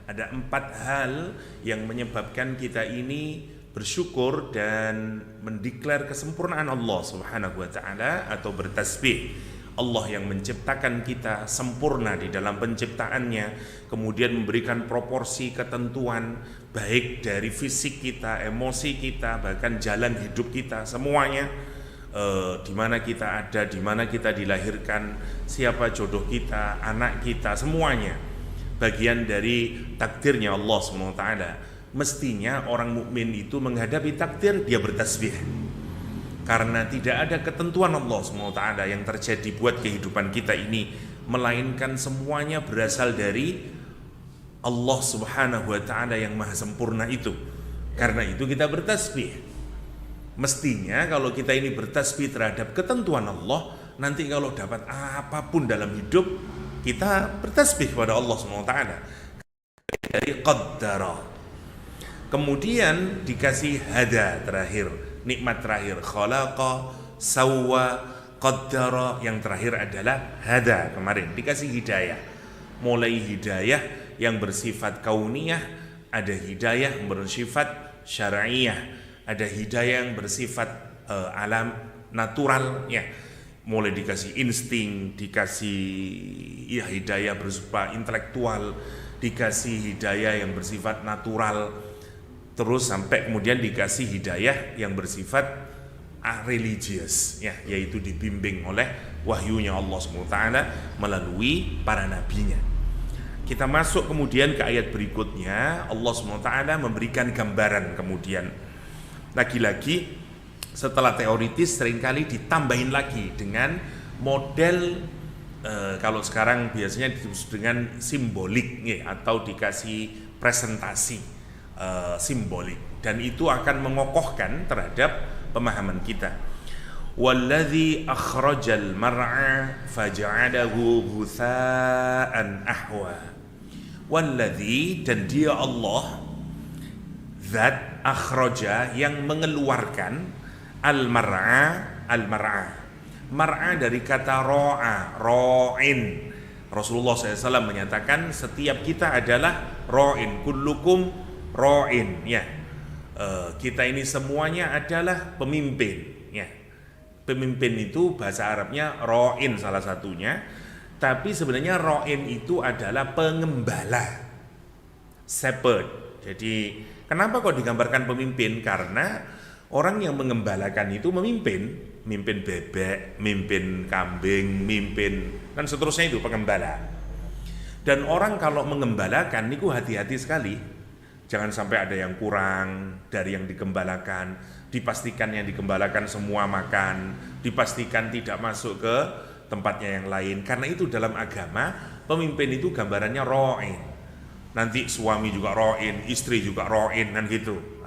Ada 4 hal yang menyebabkan kita ini bersyukur dan mendeklar kesempurnaan Allah Subhanahu wa taala atau bertasbih. Allah yang menciptakan kita sempurna di dalam penciptaannya, kemudian memberikan proporsi ketentuan baik dari fisik kita, emosi kita, bahkan jalan hidup kita, semuanya di mana kita ada, di mana kita dilahirkan, siapa jodoh kita, anak kita, semuanya bagian dari takdirnya Allah SWT. Mestinya orang mukmin itu menghadapi takdir dia bertasbih, karena tidak ada ketentuan Allah SWT yang terjadi buat kehidupan kita ini, melainkan semuanya berasal dari Allah Subhanahu wa taala yang maha sempurna itu. Karena itu kita bertasbih. Mestinya kalau kita ini bertasbih terhadap ketentuan Allah, nanti kalau dapat apapun dalam hidup, kita bertasbih kepada Allah SWT. Dari qaddara, kemudian dikasih hada terakhir, nikmat terakhir, khalaqa, sawwa, qaddara, yang terakhir adalah hada. Kemarin dikasih hidayah, mulai hidayah yang bersifat kauniyah, ada hidayah yang bersifat syar'iyah, ada hidayah yang bersifat alam natural ya, mulai dikasih insting, dikasih ya hidayah bersifat intelektual, dikasih hidayah yang bersifat natural, terus sampai kemudian dikasih hidayah yang bersifat religius ya, yaitu dibimbing oleh wahyunya Allah SWT melalui para nabinya. Kita masuk kemudian ke ayat berikutnya, Allah SWT memberikan gambaran kemudian lagi-lagi setelah teoritis seringkali ditambahin lagi dengan model kalau sekarang biasanya disebut dengan simbolik ya, atau dikasih presentasi simbolik, dan itu akan mengokohkan terhadap pemahaman kita. Walladzi akhrajal mar'a faja'alahu ghutsa'an ahwa. Walladzi, dan dia Allah, zat akhraja yang mengeluarkan, al-mar'a mar'a dari kata ro'a, ro'in. Rasulullah SAW menyatakan setiap kita adalah ro'in, kullukum ro'in ya. Kita ini semuanya adalah pemimpin ya. Pemimpin itu bahasa Arabnya ro'in salah satunya, tapi sebenarnya ro'in itu adalah pengembala, shepherd. Jadi kenapa kok digambarkan pemimpin? Karena orang yang mengembalakan itu memimpin bebek, mimpin kambing, mimpin dan seterusnya, itu pengembala. Dan orang kalau mengembalakan niku hati-hati sekali, jangan sampai ada yang kurang dari yang digembalakan. Dipastikan yang digembalakan semua makan, dipastikan tidak masuk ke tempatnya yang lain. Karena itu dalam agama pemimpin itu gambarannya ro'in. Nanti suami juga ro'in, istri juga ro'in, kan gitu.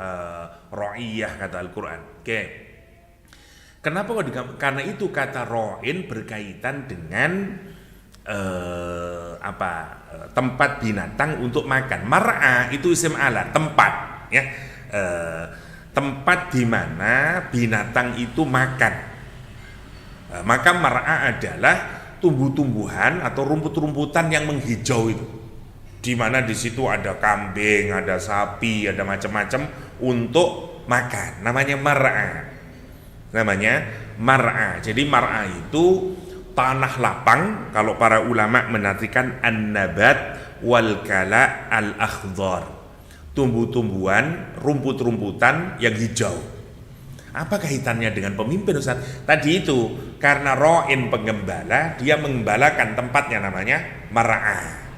Ro'iyah kata Al-Quran. Oke. Kenapa kok karena itu kata ro'in berkaitan dengan tempat binatang untuk makan. Mar'a itu isim ala, tempat ya. Tempat di mana binatang itu makan. Maka mar'a adalah tumbuh-tumbuhan atau rumput-rumputan yang menghijau itu, di mana di situ ada kambing, ada sapi, ada macam-macam untuk makan. Namanya mar'a. Jadi mar'a itu tanah lapang. Kalau para ulama menartikan an-nabat wal kala al-akhdhar, tumbuh-tumbuhan, rumput-rumputan yang hijau. Apa kaitannya dengan pemimpin, Ustaz? Tadi itu karena ro'in penggembala, dia mengembalakan tempatnya, namanya mar'a.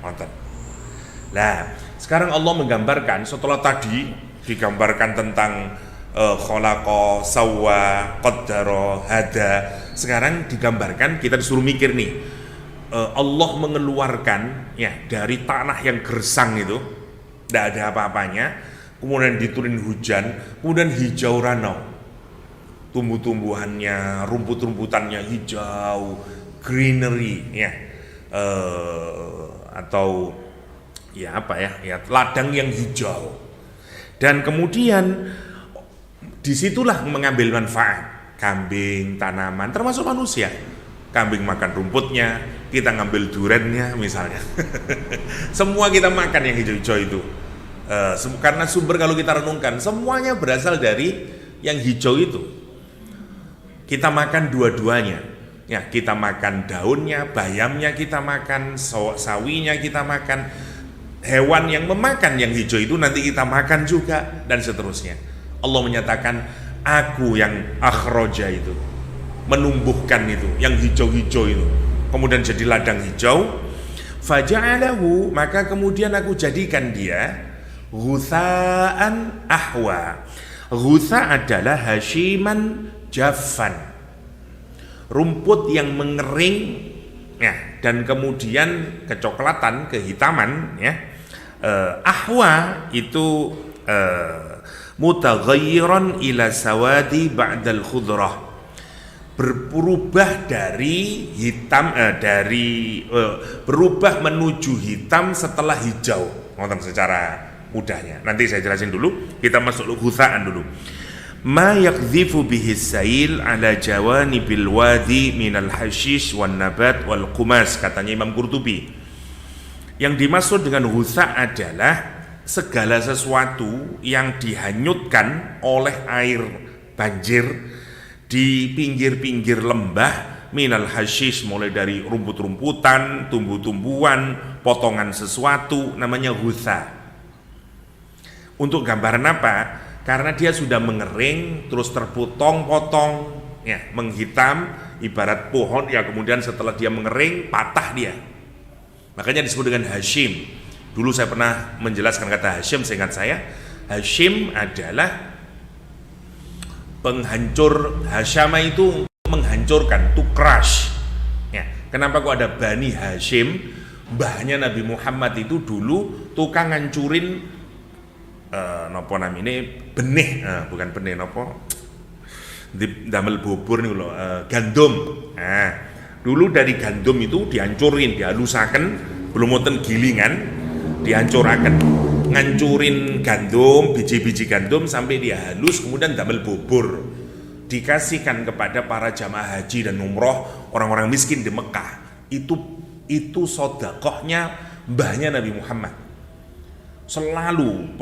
Nah, sekarang Allah menggambarkan, setelah tadi digambarkan tentang khalaqa, sawwa, qaddara, hada, sekarang digambarkan, kita disuruh mikir nih, Allah mengeluarkan ya dari tanah yang gersang itu, tidak ada apa-apanya, kemudian diturunin hujan, kemudian hijau ranau, tumbuh-tumbuhannya, rumput-rumputannya hijau, greenery ya, atau ya apa ya, ladang yang hijau. Dan kemudian disitulah mengambil manfaat kambing, tanaman, termasuk manusia. Kambing makan rumputnya, kita ngambil durennya misalnya. Semua kita makan yang hijau-hijau itu. Karena sumber kalau kita renungkan, semuanya berasal dari yang hijau itu. Kita makan dua-duanya. Ya, kita makan daunnya, bayamnya kita makan, sawinya kita makan. Hewan yang memakan yang hijau itu nanti kita makan juga, dan seterusnya. Allah menyatakan, aku yang akhroja itu, menumbuhkan itu, yang hijau-hijau itu, kemudian jadi ladang hijau. Faja'alahu, maka kemudian aku jadikan dia ghutha'an ahwa. Ghutha adalah hashiman jaffan, rumput yang mengering ya, dan kemudian kecoklatan, kehitaman ya. Ahwa itu mutaghayyiran ila sawadi ba'dal khudrah, berubah dari hitam berubah menuju hitam setelah hijau. Nonton secara mudahnya. Nanti saya jelasin dulu. Kita masuk ghutsaan dulu. Ma yakdhifu bihi sail ala jawanibil wadi minal hashish wan nabat wal qumas, katanya Imam Qurtubi. Yang dimaksud dengan ghutsa adalah segala sesuatu yang dihanyutkan oleh air banjir di pinggir-pinggir lembah, minal hashish, mulai dari rumput-rumputan, tumbuh-tumbuhan, potongan sesuatu, namanya ghutsa. Untuk gambaran apa? Karena dia sudah mengering, terus terpotong-potong, ya, menghitam, ibarat pohon ya, kemudian setelah dia mengering, patah dia. Makanya disebut dengan hashim. Dulu saya pernah menjelaskan kata hashim, seingat saya, hashim adalah penghancur. Hashama itu menghancurkan, to crush. Ya, kenapa kok ada Bani Hashim? Mbahnya Nabi Muhammad itu dulu tukang ngancurin nopo namine benih, bukan benih, nopo damel bubur nih loh, gandum. Nah, dulu dari gandum itu dihancurin, dihalusaken, belum wonten gilingan, dihancuraken, ngancurin gandum, biji-biji gandum sampai dia halus, kemudian damel bubur, dikasihkan kepada para jamaah haji dan umroh, orang-orang miskin di Mekah. Itu sedekahnya mbahnya Nabi Muhammad. Selalu,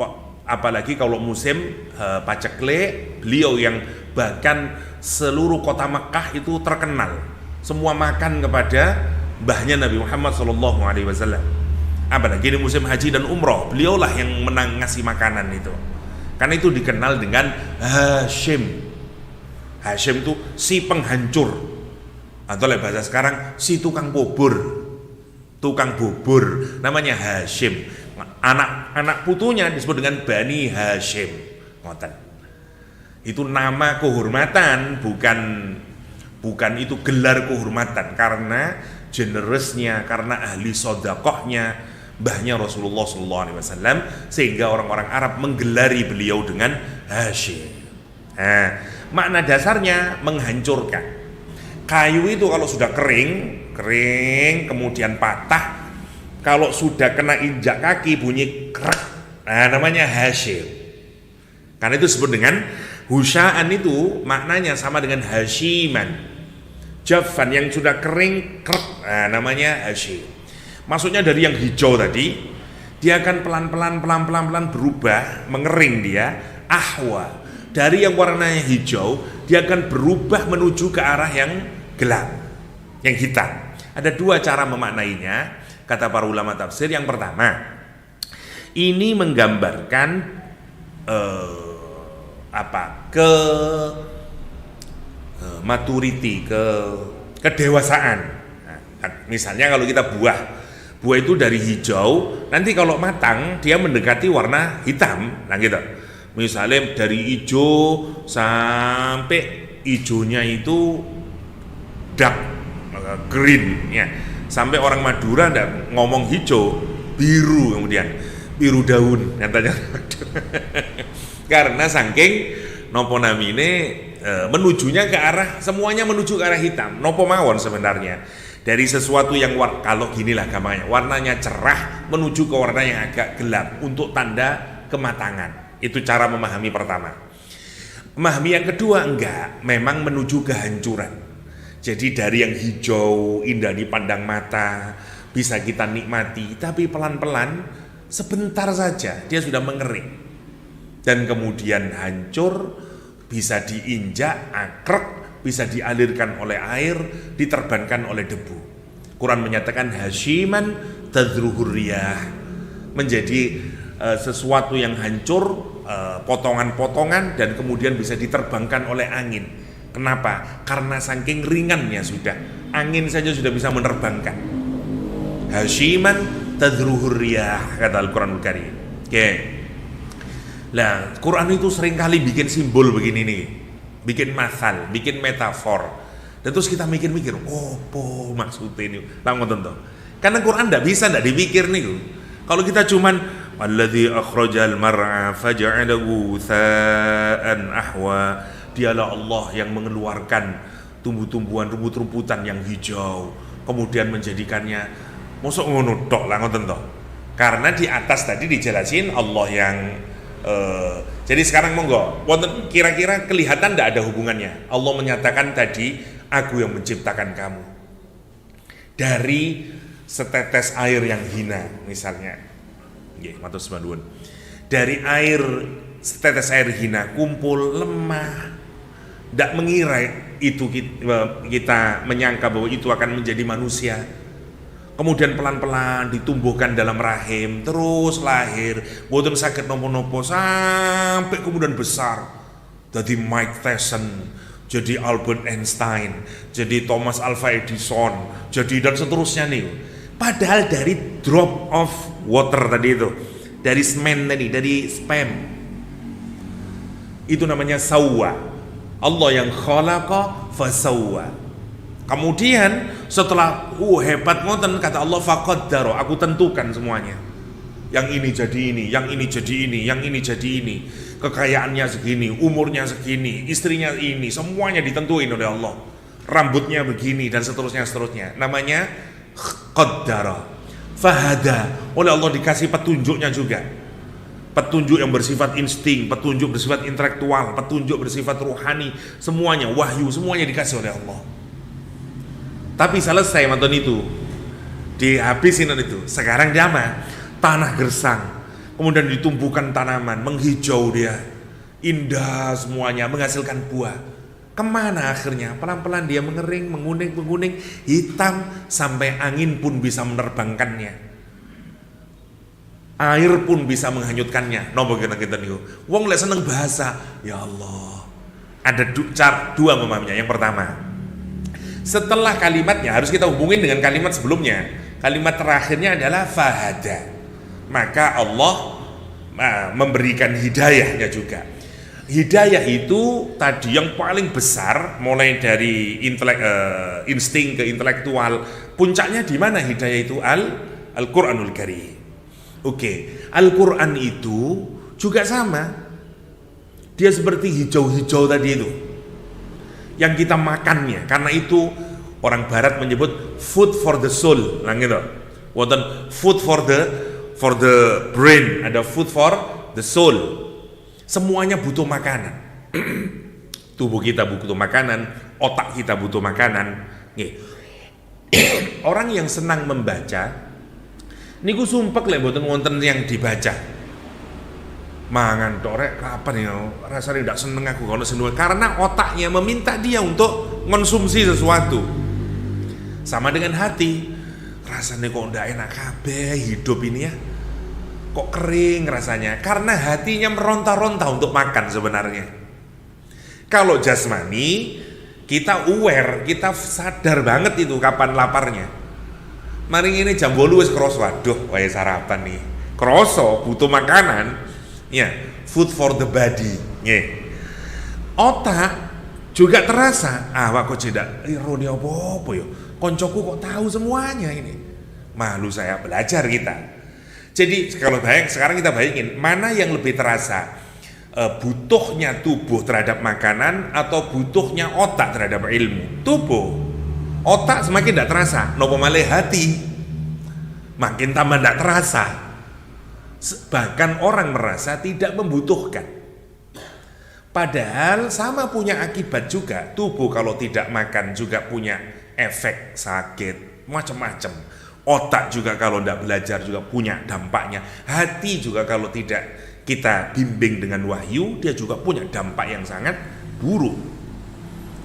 apalagi kalau musim paceklik, beliau yang bahkan seluruh kota Mekah itu terkenal, semua makan kepada mbahnya Nabi Muhammad SAW. Apalagi di musim haji dan umroh, beliaulah yang menang ngasih makanan itu. Karena itu dikenal dengan Hashim. Hashim itu si penghancur, atau bahasa sekarang si tukang bubur, namanya Hashim. Anak putunya disebut dengan Bani Hashim. Itu nama kehormatan, bukan itu gelar kehormatan, karena generousnya, karena ahli sedekahnya mbahnya Rasulullah SAW, sehingga orang-orang Arab menggelari beliau dengan Hashim. Nah, makna dasarnya menghancurkan. Kayu itu kalau sudah kering kemudian patah, kalau sudah kena injak kaki bunyi krek, nah namanya Hashim. Karena itu disebut dengan husyaan, itu maknanya sama dengan hashiman, jaffan yang sudah kering krek, nah namanya Hashim. Maksudnya dari yang hijau tadi, dia akan pelan-pelan berubah, mengering dia, ahwa. Dari yang warnanya hijau, dia akan berubah menuju ke arah yang gelap, yang hitam. Ada dua cara memaknainya, kata para ulama tafsir. Yang pertama, ini menggambarkan maturity, kedewasaan. Nah, misalnya kalau kita buah itu dari hijau, nanti kalau matang dia mendekati warna hitam, nah gitu. Misalnya dari hijau sampai hijaunya itu dark green ya. Sampai orang Madura ndak ngomong hijau, biru, kemudian biru daun katanya. Karena saking nopo namine menujunya ke arah, semuanya menuju ke arah hitam. Nopo mawon sebenarnya. Dari sesuatu yang kalau ginilah gampangnya, warnanya cerah menuju ke warna yang agak gelap untuk tanda kematangan. Itu cara memahami pertama. Memahami yang kedua, enggak, memang menuju kehancuran. Jadi dari yang hijau, indah dipandang mata, bisa kita nikmati, tapi pelan-pelan sebentar saja dia sudah mengering dan kemudian hancur, bisa diinjak, akrek, bisa dialirkan oleh air, diterbangkan oleh debu. Quran menyatakan hasyiman tadruhur riyah, menjadi sesuatu yang hancur, potongan-potongan, dan kemudian bisa diterbangkan oleh angin. Kenapa? Karena saking ringannya sudah, angin saja sudah bisa menerbangkan. Hasyiman tadruhur riyah, kata Al-Quranul Karim. Oke. Nah, Quran itu seringkali bikin simbol begini nih, bikin masal, bikin metafor. Dan terus kita mikir-mikir, po maksudnya ini, langsung tentu. Karena Quran tidak bisa, tidak dipikir nih. Kalau kita cuman alladzi akhrajal mar'a faja'alahu tha'an ahwa, dialah Allah yang mengeluarkan tumbuh-tumbuhan, rumput-rumputan yang hijau, kemudian menjadikannya mosok ngono tok lah ngoten to. Karena di atas tadi dijelasin Allah yang jadi sekarang monggo wonten kira-kira kelihatan tidak ada hubungannya. Allah menyatakan tadi, aku yang menciptakan kamu dari setetes air yang hina misalnya. Nggih, matur nuwun. Dari air, setetes air hina kumpul lemah. Tidak mengira itu kita menyangka bahwa itu akan menjadi manusia. Kemudian pelan-pelan ditumbuhkan dalam rahim, terus lahir, boten sakit nopo-nopo sampai kemudian besar. Jadi Mike Tyson, jadi Albert Einstein, jadi Thomas Alva Edison, jadi dan seterusnya nih. Padahal dari drop of water tadi itu, dari semen tadi, dari spam, itu namanya sawwa. Allah yang khalaqa fasawwa. Kemudian setelah hebat ngoten, kata Allah faqaddara, aku tentukan semuanya. Yang ini jadi ini, yang ini jadi ini, yang ini jadi ini. Kekayaannya segini, umurnya segini, istrinya ini, semuanya ditentuin oleh Allah. Rambutnya begini dan seterusnya. Namanya qaddara. Fahada, oleh Allah dikasih petunjuknya juga. Petunjuk yang bersifat insting, petunjuk bersifat intelektual, petunjuk bersifat ruhani, semuanya wahyu, semuanya dikasih oleh Allah. Tapi selesai mantan itu, dihabisin itu. Sekarang jama tanah gersang, kemudian ditumbuhkan tanaman, menghijau dia, indah semuanya, menghasilkan buah. Kemana akhirnya? Pelan-pelan dia mengering, menguning, hitam, sampai angin pun bisa menerbangkannya. Air pun bisa menghanyutkannya. Nopo kita niku. Wong lek seneng bahasa, ya Allah. Ada dua memahaminya. Yang pertama, setelah kalimatnya harus kita hubungin dengan kalimat sebelumnya. Kalimat terakhirnya adalah fahada. Maka Allah memberikan hidayahnya juga. Hidayah itu tadi yang paling besar, mulai dari insting ke intelektual. Puncaknya di mana hidayah itu? Al-Qur'anul Karim. Oke, Al-Quran itu juga sama. Dia seperti hijau-hijau tadi itu, yang kita makannya. Karena itu orang Barat menyebut food for the soul. Nah gitu. Wonten food for the brain, ada food for the soul. Semuanya butuh makanan. Tubuh kita butuh makanan, otak kita butuh makanan. Orang yang senang membaca niku sumpek lek mboten wonten yang dibaca. Mangan tok rek kapan ya rasane ndak seneng aku kalau seneng, karena otaknya meminta dia untuk konsumsi sesuatu. Sama dengan hati. Rasanya kok ndak enak kabeh hidup ini ya. Kok kering rasanya? Karena hatinya meronta-ronta untuk makan sebenarnya. Kalau jasmani kita aware, kita sadar banget itu kapan laparnya. Mari ini jam 8 wis kroso, waduh wae sarapan nih. Kroso butuh makanan. Ya, food for the body. Nggih. Otak juga terasa. Kok cedak ironi apa ya? Koncoku kok tahu semuanya ini. Malu saya belajar kita. Jadi kalau sekarang kita bayangin mana yang lebih terasa, butuhnya tubuh terhadap makanan atau butuhnya otak terhadap ilmu? Tubuh. Otak semakin tidak terasa, nopo malih hati makin tambah tidak terasa. Bahkan orang merasa tidak membutuhkan. Padahal sama punya akibat juga. Tubuh kalau tidak makan juga punya efek sakit macam-macam. Otak juga kalau tidak belajar juga punya dampaknya. Hati juga kalau tidak kita bimbing dengan wahyu, dia juga punya dampak yang sangat buruk.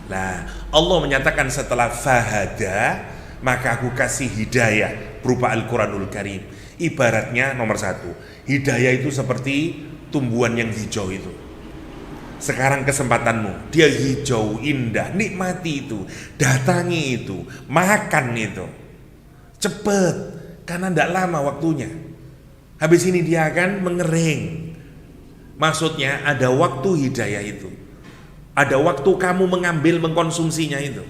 Nah, Allah menyatakan setelah fahada, maka aku kasih hidayah berupa Al-Quranul Karim. Ibaratnya nomor satu, hidayah itu seperti tumbuhan yang hijau itu. Sekarang kesempatanmu, dia hijau, indah, nikmati itu, datangi itu, makan itu, cepet, karena tidak lama waktunya. Habis ini dia akan mengering. Maksudnya ada waktu hidayah itu, ada waktu kamu mengambil, mengkonsumsinya itu.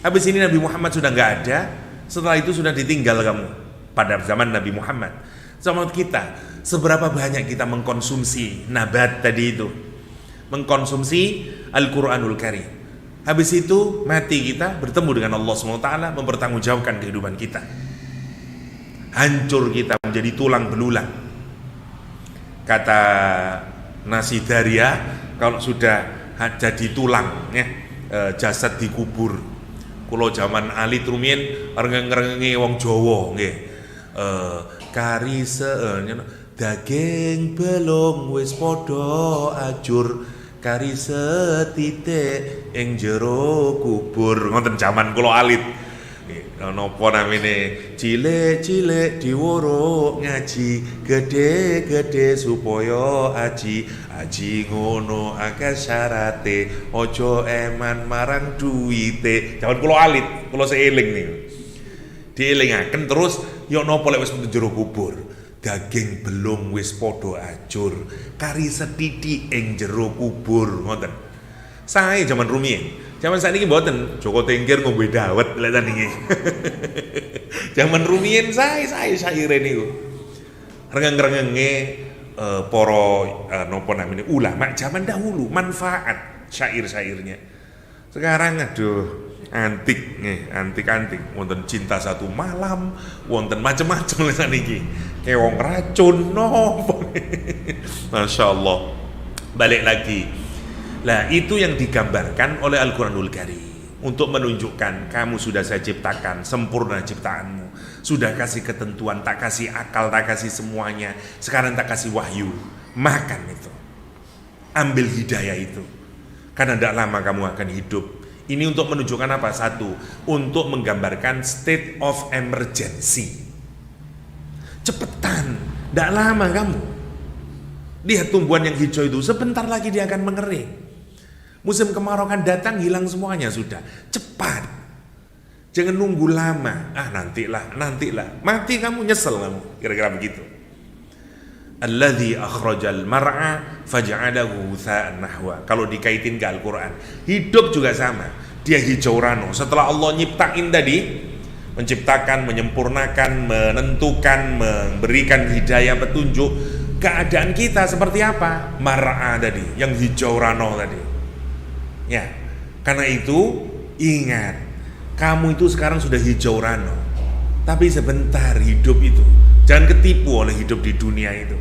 Habis ini Nabi Muhammad sudah nggak ada, setelah itu sudah ditinggal kamu. Pada zaman Nabi Muhammad, zaman kita, seberapa banyak kita mengkonsumsi nabat tadi itu, mengkonsumsi Al-Quranul Karim. Habis itu mati kita, bertemu dengan Allah SWT, mempertanggungjawabkan kehidupan kita. Hancur kita menjadi tulang belulang. Kata Nasi Daria, kalau sudah jadi tulang ya, jasad dikubur. Kulo zaman alit rumiyin rengeng-rengenge wong Jawa nggih. Daging belum wis podo ajur, kari setitik ing jero kubur. Ngoten zaman kula alit. Napa namine cilik-cilik diworo ngaji, gede-gede supaya aji ngono akeh syarate, ojo eman marang duwite. Zaman kula alit, kula seeling niku. Dielingaken terus yo napa lek wis metu jero kubur, daging belum wis padha ajur, kari setitik ing jero kubur. Ngoten. Sae zaman rumiyin. Zaman saat ini mboten Joko Tengger ngombe dawet lek niki. Zaman rumiyin sae syaire niku. Rengeng-rengenge para napa namine ulama zaman dahulu, manfaat syair-syairnya. Sekarang aduh antik nih, antik wonten cinta satu malam, wonten macam-macam lek niki. Kewong racun nopo. Masya Allah. Balik lagi. Lah itu yang digambarkan oleh Al-Quranul Karim untuk menunjukkan kamu sudah saya ciptakan, sempurna ciptaanmu, sudah kasih ketentuan, tak kasih akal, tak kasih semuanya, sekarang tak kasih wahyu, makan itu, ambil hidayah itu, karena tidak lama kamu akan hidup. Ini untuk menunjukkan apa? Satu, untuk menggambarkan state of emergency. Cepetan, tidak lama kamu. Lihat tumbuhan yang hijau itu, sebentar lagi dia akan mengering. Musim kemarau kan datang, hilang semuanya sudah. Cepat. Jangan nunggu lama. Nantilah. Mati kamu, nyesel kamu. Kira-kira begitu. Alladzi akhrajal mar'a faj'alahu ghutsa'an nahwa. Kalau dikaitin ke Al-Qur'an, hidup juga sama. Dia hijau rano. Setelah Allah nyiptain tadi, menciptakan, menyempurnakan, menentukan, memberikan hidayah, petunjuk, keadaan kita seperti apa? Mar'a tadi, yang hijau rano tadi. Ya, karena itu ingat, kamu itu sekarang sudah hijau rano, tapi sebentar hidup itu. Jangan ketipu oleh hidup di dunia itu.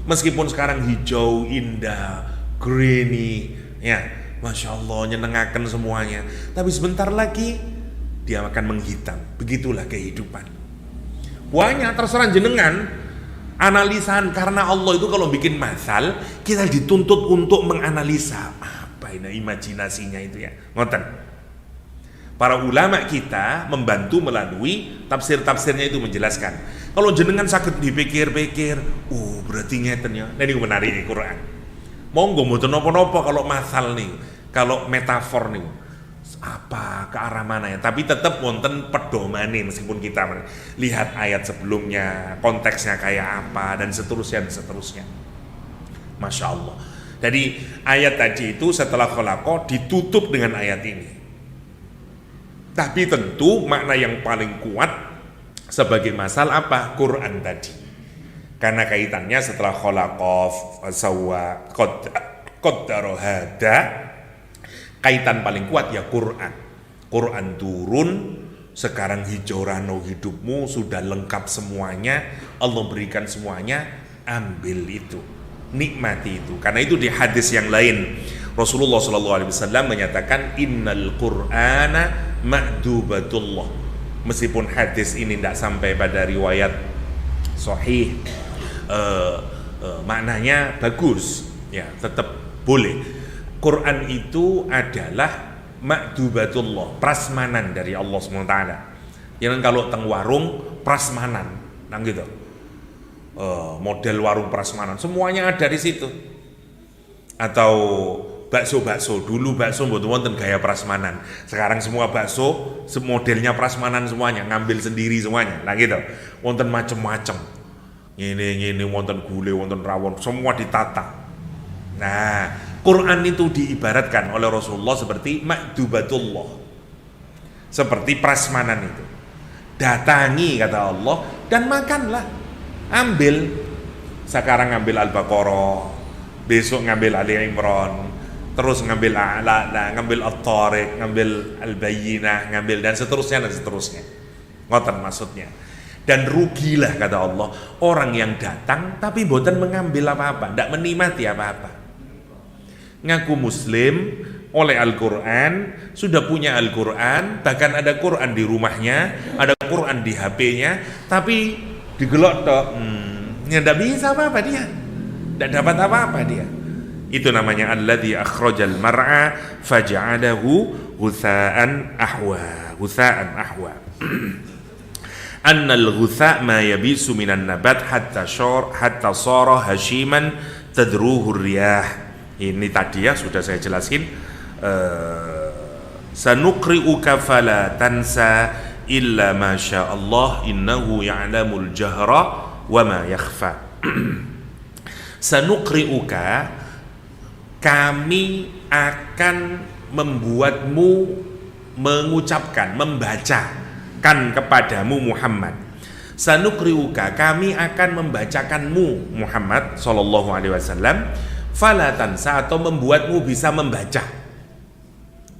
Meskipun sekarang hijau, indah, greeny, ya, Masya Allah, nyenengaken semuanya, tapi sebentar lagi dia akan menghitam. Begitulah kehidupan. Banyak terserah jenengan analisan, karena Allah itu kalau bikin masal, kita dituntut untuk menganalisa. Imajinasinya itu ya, ngoten. Para ulama kita membantu melalui tafsir-tafsirnya itu menjelaskan. Kalau jenengan sakit dipikir-pikir, berarti ngeten ya. Nah ini menarik Quran. Monggo mboten napa-napa kalau masal nih, kalau metafor nih. Apa ke arah mana ya? Tapi tetap wonten pedomane meskipun kita lihat ayat sebelumnya, konteksnya kayak apa dan seterusnya. Masya Allah. Jadi ayat tadi itu setelah khalaqa ditutup dengan ayat ini. Tapi tentu makna yang paling kuat sebagai masal apa? Quran tadi. Karena kaitannya setelah khalaqa sawwa qaddara hada, kaitan paling kuat ya Quran. Quran turun, sekarang hijau rano hidupmu sudah lengkap semuanya, Allah berikan semuanya, ambil itu. nikmati itu. Karena itu di hadis yang lain Rasulullah SAW menyatakan innal Qur'ana ma'dubatullah. Meskipun hadis ini tidak sampai pada riwayat sahih, maknanya bagus, ya tetap boleh. Quran itu adalah ma'dubatullah, prasmanan dari Allah SWT. Yang kalau teng warung prasmanan, nah gitu. Model warung prasmanan semuanya ada di situ. Atau bakso dulu bakso mboten wonten gaya prasmanan. Sekarang semua bakso modelnya prasmanan semuanya, ngambil sendiri semuanya. Nah gitu. Wonten macem-macem. Ini wonten gule, wonten rawon, semua ditata. Nah, Quran itu diibaratkan oleh Rasulullah seperti ma'dubatullah. Seperti prasmanan itu. Datangi kata Allah dan makanlah. Ambil. Sekarang ngambil Al-Baqarah, besok ngambil Ali Imran, terus ngambil A'la, ngambil At-Tariq, ngambil Al-Bayyinah, ngambil dan seterusnya. Ngoten maksudnya. Dan rugilah kata Allah orang yang datang tapi boten mengambil apa-apa, tidak menikmati apa-apa. Ngaku muslim oleh Al-Quran, sudah punya Al-Quran, bahkan ada Quran di rumahnya, ada Quran di HP-nya, tapi digelok tok, tidak bisa apa-apa dia, tidak dapat apa-apa dia. Itu namanya alladzi akhrajal mar'a faj'alahu ghutsa'an ahwa. Annal ghutsa' ma yabisu minan nabat hatta sara hashiman tadruhu riyah. Ini tadi ya sudah saya jelasin. Sanuqri'uka fala tansa illa ma syaa Allah innahu ya'lamul jahra wa ma yakhfa. Sanuqri'uka, kami akan membuatmu mengucapkan, membacakan kepadamu Muhammad. Sanuqri'uka, kami akan membacakanmu Muhammad sallallahu alaihi wasallam, fala tansa, atau membuatmu bisa membaca.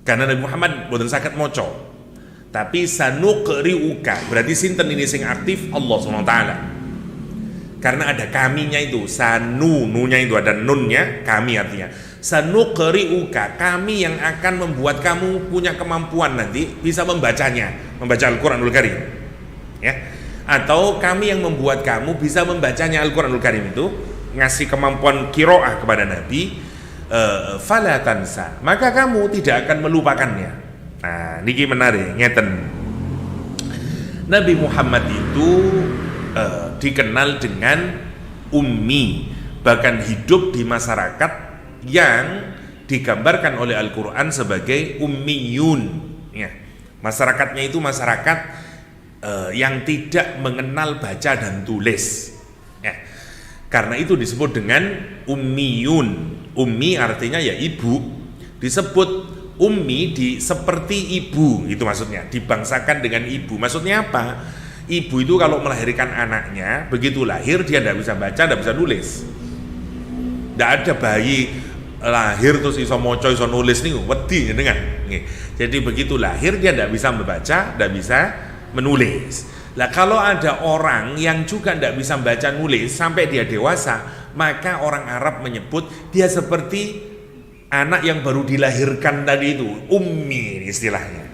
Karena Nabi Muhammad boten saged maca. Tapi sanuqri'uka, berarti sinten ini sing aktif? Allah Subhanahu wa taala. Karena ada kaminya itu, nunya itu ada nunnya, kami artinya. Sanuqri'uka, kami yang akan membuat kamu punya kemampuan nanti bisa membacanya, membaca Al-Qur'anul Karim. Ya. Atau kami yang membuat kamu bisa membacanya Al-Qur'anul Karim itu, ngasih kemampuan qiraah kepada Nabi, fala tansa, maka kamu tidak akan melupakannya. Nah, niki menarik, ngeten. Nabi Muhammad itu dikenal dengan ummi, bahkan hidup di masyarakat yang digambarkan oleh Al-Quran sebagai ummiyun, ya. Masyarakatnya itu masyarakat yang tidak mengenal baca dan tulis, ya. Karena itu disebut dengan ummiyun. Ummi artinya ya ibu, disebut ummi seperti ibu, itu maksudnya, dibangsakan dengan ibu. Maksudnya apa? Ibu itu kalau melahirkan anaknya, begitu lahir dia tidak bisa baca, tidak bisa nulis. Tidak ada bayi lahir terus iso moco, iso nulis nih, wedi dengan. Jadi begitu lahir dia tidak bisa membaca, tidak bisa menulis. Lah kalau ada orang yang juga tidak bisa membaca nulis sampai dia dewasa, maka orang Arab menyebut dia seperti anak yang baru dilahirkan tadi itu, ummi istilahnya.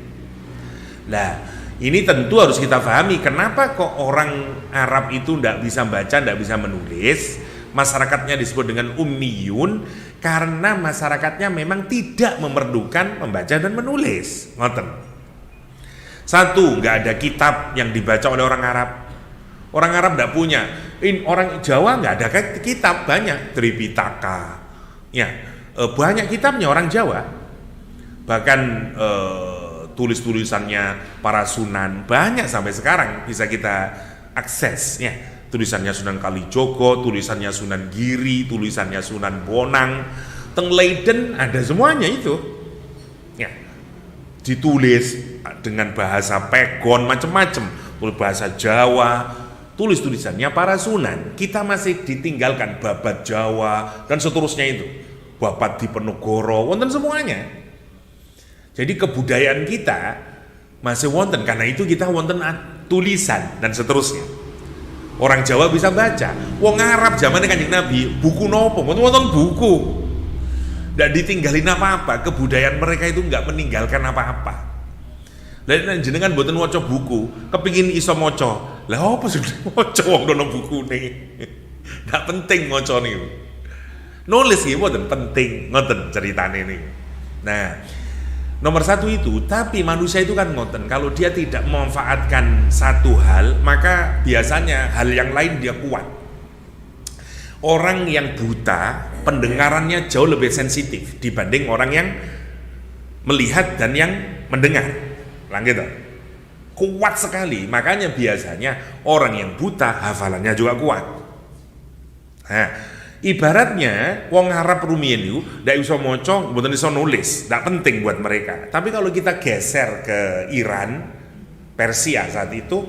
Lah ini tentu harus kita pahami kenapa kok orang Arab itu tidak bisa baca, tidak bisa menulis. Masyarakatnya disebut dengan ummiyun karena masyarakatnya memang tidak memerlukan membaca dan menulis. Ngoten. Satu, nggak ada kitab yang dibaca oleh orang Arab. Orang Arab tidak punya. Orang Jawa nggak ada kitab, banyak Tripitaka. Ya, banyak kitabnya orang Jawa. Bahkan tulis-tulisannya para sunan banyak sampai sekarang bisa kita akses, ya. Tulisannya Sunan Kalijogo, tulisannya Sunan Giri, tulisannya Sunan Bonang, Teng Leiden, ada semuanya itu, ya. Ditulis dengan bahasa Pegon, macam-macam, bahasa Jawa, tulis-tulisannya para sunan. Kita masih ditinggalkan Babat Jawa dan seterusnya itu, Babat Diponegoro, wonten semuanya. Jadi kebudayaan kita masih wonten, karena itu kita wonten tulisan dan seterusnya. Orang Jawa bisa baca. Wong Arab zamannya Kanjeng Nabi, buku nopo? Wonten buku. Nggak ditinggalin apa-apa. Kebudayaan mereka itu nggak meninggalkan apa-apa. Lah jenengan mboten waca buku, kepingin iso maca. Lah apa sing maca wong dono bukune? Nggak penting maca niku. Nulis iki mboten penting, ngoten ceritane niku. Nah, nomor satu itu, tapi manusia itu kan ngoten, kalau dia tidak memanfaatkan satu hal, maka biasanya hal yang lain dia kuat. Orang yang buta, pendengarannya jauh lebih sensitif dibanding orang yang melihat dan yang mendengar. Gitu. Kuat sekali, makanya biasanya orang yang buta hafalannya juga kuat. Nah, ibaratnya wong Arab rumiyin itu ndak iso maca, mboten iso nulis, ndak penting buat mereka. Tapi kalau kita geser ke Iran, Persia saat itu,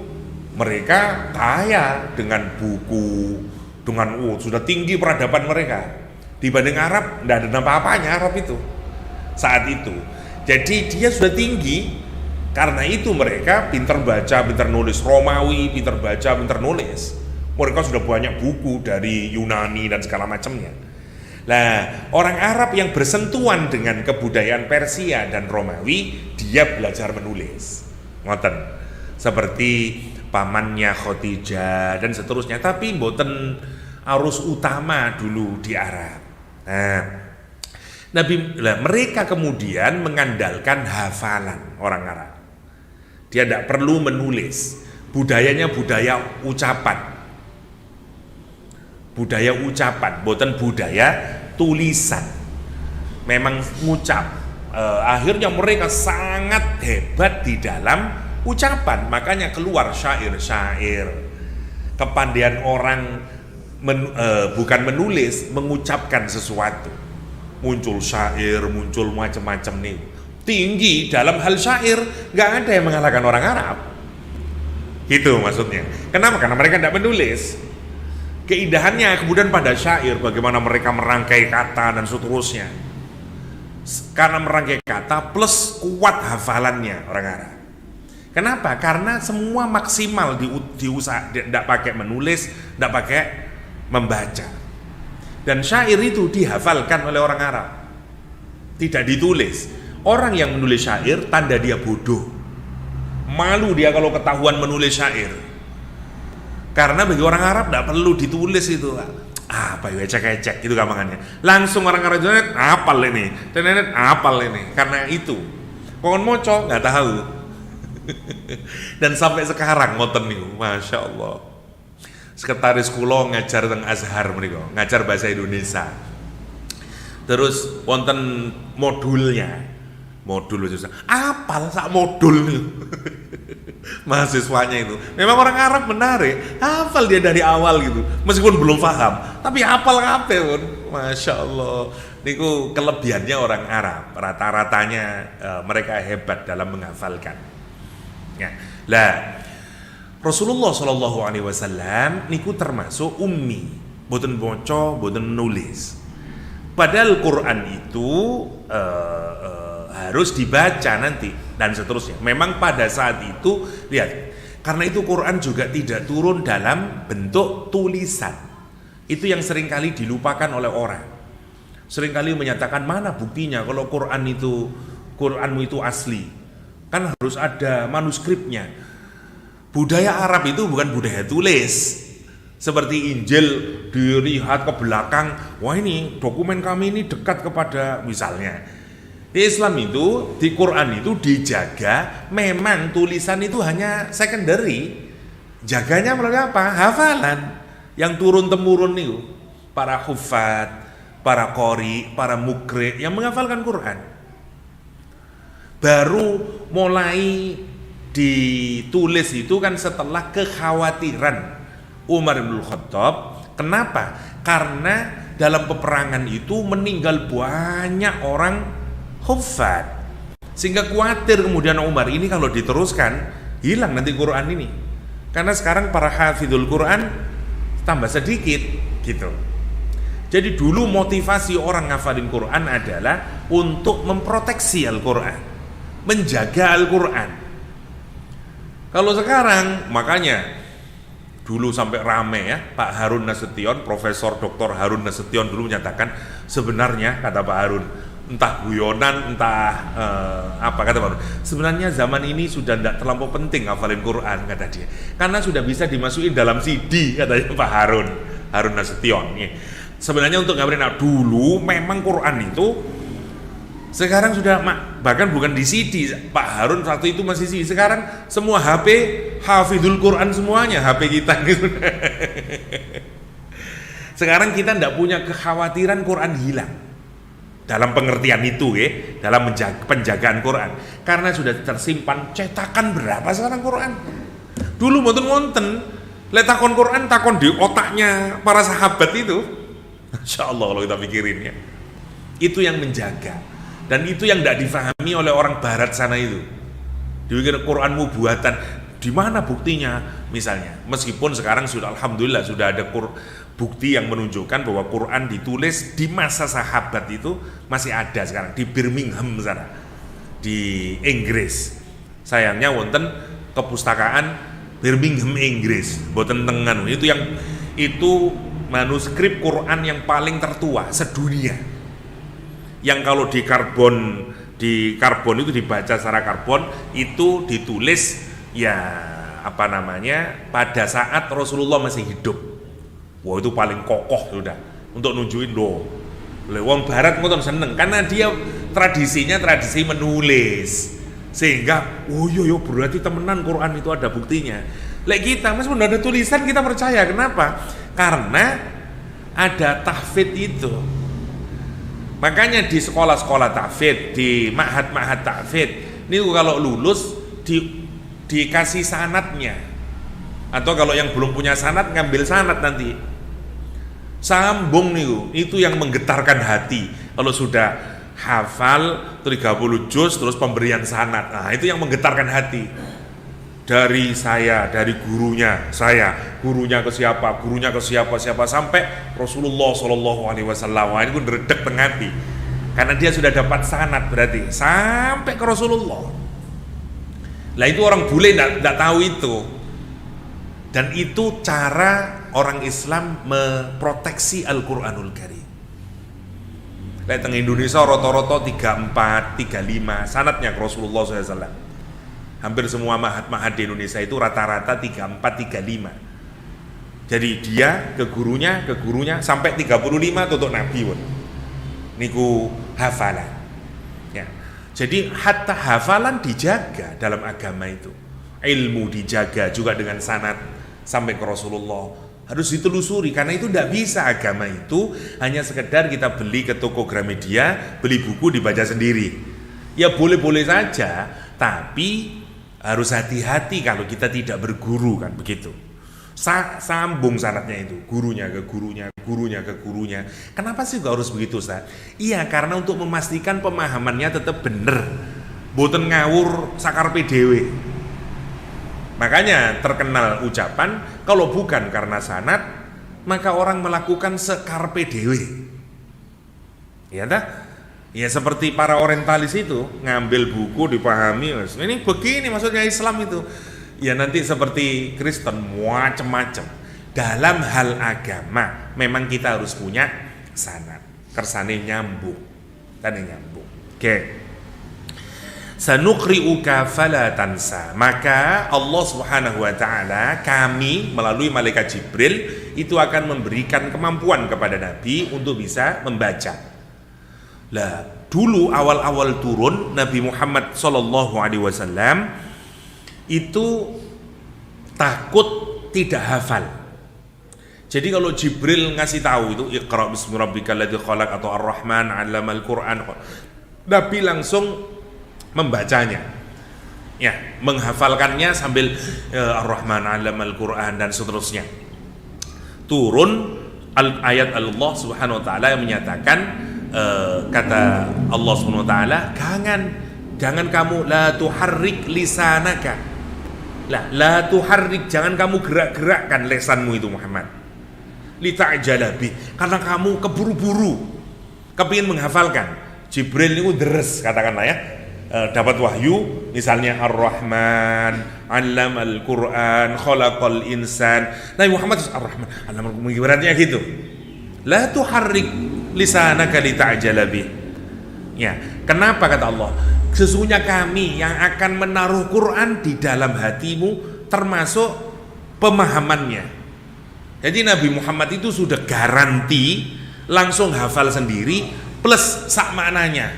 mereka kaya dengan buku, dengan sudah tinggi peradaban mereka. Dibanding Arab, ndak ada apa-apanya Arab itu saat itu. Jadi dia sudah tinggi, karena itu mereka pintar baca, pintar nulis. Romawi pintar baca, pintar nulis. Mereka sudah banyak buku dari Yunani dan segala macamnya. Nah, orang Arab yang bersentuhan dengan kebudayaan Persia dan Romawi, dia belajar menulis. Ngoten. Seperti pamannya Khadijah dan seterusnya. Tapi mboten arus utama dulu di Arab. Nah, mereka kemudian mengandalkan hafalan orang Arab. Dia tidak perlu menulis. Budayanya budaya ucapan. Budaya ucapan, bukan budaya tulisan. Memang ngucap. Akhirnya mereka sangat hebat di dalam ucapan. Makanya keluar syair-syair. Kepandaian orang bukan menulis, mengucapkan sesuatu. Muncul syair, muncul macam-macam nih. Tinggi dalam hal syair, nggak ada yang mengalahkan orang Arab. Gitu maksudnya. Kenapa? Karena mereka tidak menulis. Keindahannya kemudian pada syair, bagaimana mereka merangkai kata dan seterusnya. Karena merangkai kata plus kuat hafalannya orang Arab. Kenapa? Karena semua maksimal diusaha, tidak pakai menulis, tidak pakai membaca. Dan syair itu dihafalkan oleh orang Arab, tidak ditulis. Orang yang menulis syair tanda dia bodoh. Malu dia kalau ketahuan menulis syair. Karena bagi orang Arab tidak perlu ditulis itu. Apa ya, ecek-ecek gitu gampangannya. Langsung orang Arab itu apal ini, tenenet apal ini. Karena itu. Kon moco nggak tahu. Dan sampai sekarang ngoten niku, Masya Allah. Sekretaris kula ngajar teng Azhar mriku, ngajar bahasa Indonesia. Terus wonten modulnya. Modul susah. Apal sak modul nih. Mahasiswanya itu memang orang Arab menarik, hafal dia dari awal gitu, meskipun belum paham, tapi hafal kabeh pun. Masya Allah, niku kelebihannya orang Arab, rata-ratanya mereka hebat dalam menghafalkan. Ya, lah Rasulullah SAW niku termasuk ummi, boten maca, boten nulis. Padahal Quran itu harus dibaca nanti dan seterusnya. Memang pada saat itu lihat, karena itu Quran juga tidak turun dalam bentuk tulisan. Itu yang seringkali dilupakan oleh orang. Seringkali menyatakan mana buktinya kalau Quranmu itu asli. Kan harus ada manuskripnya. Budaya Arab itu bukan budaya tulis. Seperti Injil dilihat ke belakang, wah ini dokumen kami ini dekat kepada misalnya. Di Islam itu, di Quran itu dijaga, memang tulisan itu hanya secondary. Jaganya melalui apa? Hafalan yang turun-temurun itu. Para hufat, para qori, para mukri yang menghafalkan Quran. Baru mulai ditulis itu kan setelah kekhawatiran Umar bin Khattab. Kenapa? Karena dalam peperangan itu meninggal banyak orang hufat, sehingga khawatir kemudian Umar ini kalau diteruskan hilang nanti Quran ini, karena sekarang para hafidhul Quran tambah sedikit gitu. Jadi dulu motivasi orang ngafalin Quran adalah untuk memproteksi Al-Quran, menjaga Al-Quran. Kalau sekarang makanya dulu sampai rame ya, Pak Harun Nasution, Profesor Dr. Harun Nasution dulu menyatakan sebenarnya, kata Pak Harun, entah guyonan, entah apa, kata Pak Harun, sebenarnya zaman ini sudah tidak terlampau penting hafalin Quran, kata dia, karena sudah bisa dimasukin dalam CD, katanya Pak Harun Nasution. Sebenarnya untuk ngapalin dulu memang Quran itu sekarang sudah bahkan bukan di CD. Pak Harun waktu itu masih CD. Sekarang semua HP hafidul Quran semuanya, HP kita gitu. Sekarang kita tidak punya kekhawatiran Quran hilang dalam pengertian itu ya, dalam penjagaan Quran, karena sudah tersimpan cetakan berapa sekarang Quran. Dulu wonten letakon Quran takon di otaknya para sahabat itu. Insya Allah kalau kita pikirin ya, itu yang menjaga. Dan itu yang tidak difahami oleh orang barat sana itu. Dipikir Quranmu buatan, di mana buktinya? Misalnya, meskipun sekarang sudah alhamdulillah sudah ada bukti yang menunjukkan bahwa Quran ditulis di masa sahabat itu masih ada sekarang di Birmingham sana, di Inggris. Sayangnya wonten kepustakaan Birmingham Inggris, boten tengan. Itu manuskrip Quran yang paling tertua sedunia. Yang kalau di karbon itu dibaca secara karbon, itu ditulis ya apa namanya pada saat Rasulullah masih hidup. Wah, itu paling kokoh sudah untuk nunjukin doh. Wong barat ngoten seneng karena dia tradisinya tradisi menulis, sehingga yo berarti temenan Quran itu ada buktinya. Lek kita meskipun ada tulisan kita percaya. Kenapa? Karena ada tahfidz itu. Makanya di sekolah-sekolah tahfidz, di ma'had tahfidz, ini kalau lulus dikasih sanadnya. Atau kalau yang belum punya sanad ngambil sanad nanti. Sambung nih, itu yang menggetarkan hati. Kalau sudah hafal 30 juz terus pemberian sanad. Nah, itu yang menggetarkan hati. Dari saya, dari gurunya ke siapa sampai Rasulullah SAW. Ini pun redek tengah hati karena dia sudah dapat sanad, berarti sampai ke Rasulullah. Lah itu orang bule tidak tahu itu, dan itu cara orang Islam memproteksi Al-Quranul Karim. Lah teng Indonesia rata-rata 34, 35 sanadnya ke Rasulullah SAW. Hampir semua ma'had di Indonesia itu rata-rata 34, 35. Jadi dia ke gurunya sampai 35 tutuk Nabi pun. Niku hafalan. Ya. Jadi hatta hafalan dijaga dalam agama itu. Ilmu dijaga juga dengan sanad sampai ke Rasulullah. Harus ditelusuri karena itu tidak bisa agama itu hanya sekedar kita beli ke toko Gramedia, beli buku dibaca sendiri. Ya boleh-boleh saja, tapi harus hati-hati kalau kita tidak berguru, kan begitu. Sambung sanadnya itu, gurunya ke gurunya. Kenapa sih harus begitu, Ustaz? Iya, karena untuk memastikan pemahamannya tetap bener, boten ngawur sakarpe dhewe. Makanya terkenal ucapan, kalau bukan karena sanad, maka orang melakukan sekarpe dhewe. Ya dah? Ya seperti para orientalis itu ngambil buku dipahami, ini begini maksudnya Islam itu. Ya nanti seperti Kristen macam-macam. Dalam hal agama memang kita harus punya sanad, kersane nyambung, Oke. Sanuqri'uka fala tansa. Maka Allah Subhanahu wa taala, kami melalui malaikat Jibril itu akan memberikan kemampuan kepada Nabi untuk bisa membaca. Lah, dulu awal-awal turun Nabi Muhammad SAW itu takut tidak hafal. Jadi kalau Jibril ngasih tahu itu Iqra bismi rabbikal ladzi khalaq atau Ar-Rahman 'allamal Qur'an, Nabi langsung membacanya. Ya, menghafalkannya sambil Ar-Rahman 'allamal Qur'an dan seterusnya. Turun ayat Allah Subhanahu wa taala yang menyatakan kata Allah Subhanahu wa taala, jangan kamu la tuharrik lisanaka. La tuharrik, jangan kamu gerak-gerakkan lesanmu itu Muhammad. Lita'jala bi, karena kamu keburu-buru kepingin menghafalkan. Jibril itu deres, katakanlah ya. dapat wahyu, misalnya Ar-Rahman, 'allamal Qur'an, khalaqal insan. Nabi Muhammad Ar-Rahman, 'allamal Qur'an, ibaratnya gitu. La tuharrik lisanaka lita'jala bih. Ya, kenapa kata Allah? Sesungguhnya kami yang akan menaruh Quran di dalam hatimu termasuk pemahamannya. Jadi Nabi Muhammad itu sudah garanti langsung hafal sendiri plus sak maknanya.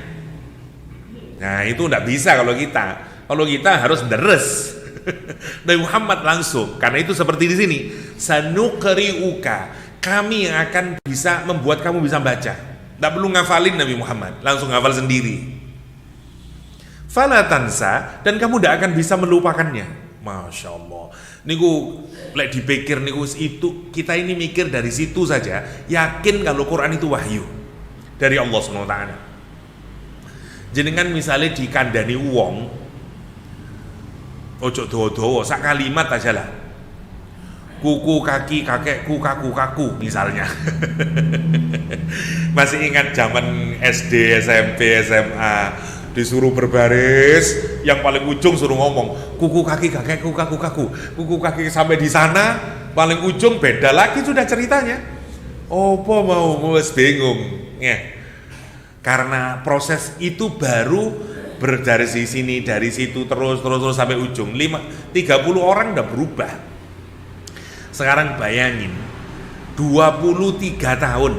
Nah itu tidak bisa kalau kita. Kalau kita harus deres. Nabi Muhammad langsung. Karena itu seperti di sini. Sanuqri'uka. Kami yang akan bisa membuat kamu bisa baca. Tidak perlu ngafalin Nabi Muhammad. Langsung hafal sendiri. Fala tansa. Dan kamu tidak akan bisa melupakannya. Masya Allah. Niku lek dipikir niku itu kita ini mikir dari situ saja yakin kalau Quran itu wahyu dari Allah SWT. Jenengan misalnya dikandani wong ojo dowo-dowo sak kalimat aja lah. Kuku kaki kakekku kaku misalnya. Masih ingat zaman SD, SMP, SMA disuruh berbaris, yang paling ujung suruh ngomong kuku kaki kakekku kaku kuku kaki, sampai di sana paling ujung beda lagi sudah ceritanya. Opo mau bingung ya. Karena proses itu baru dari sini dari situ terus sampai ujung 30 orang udah berubah. Sekarang bayangin 23 tahun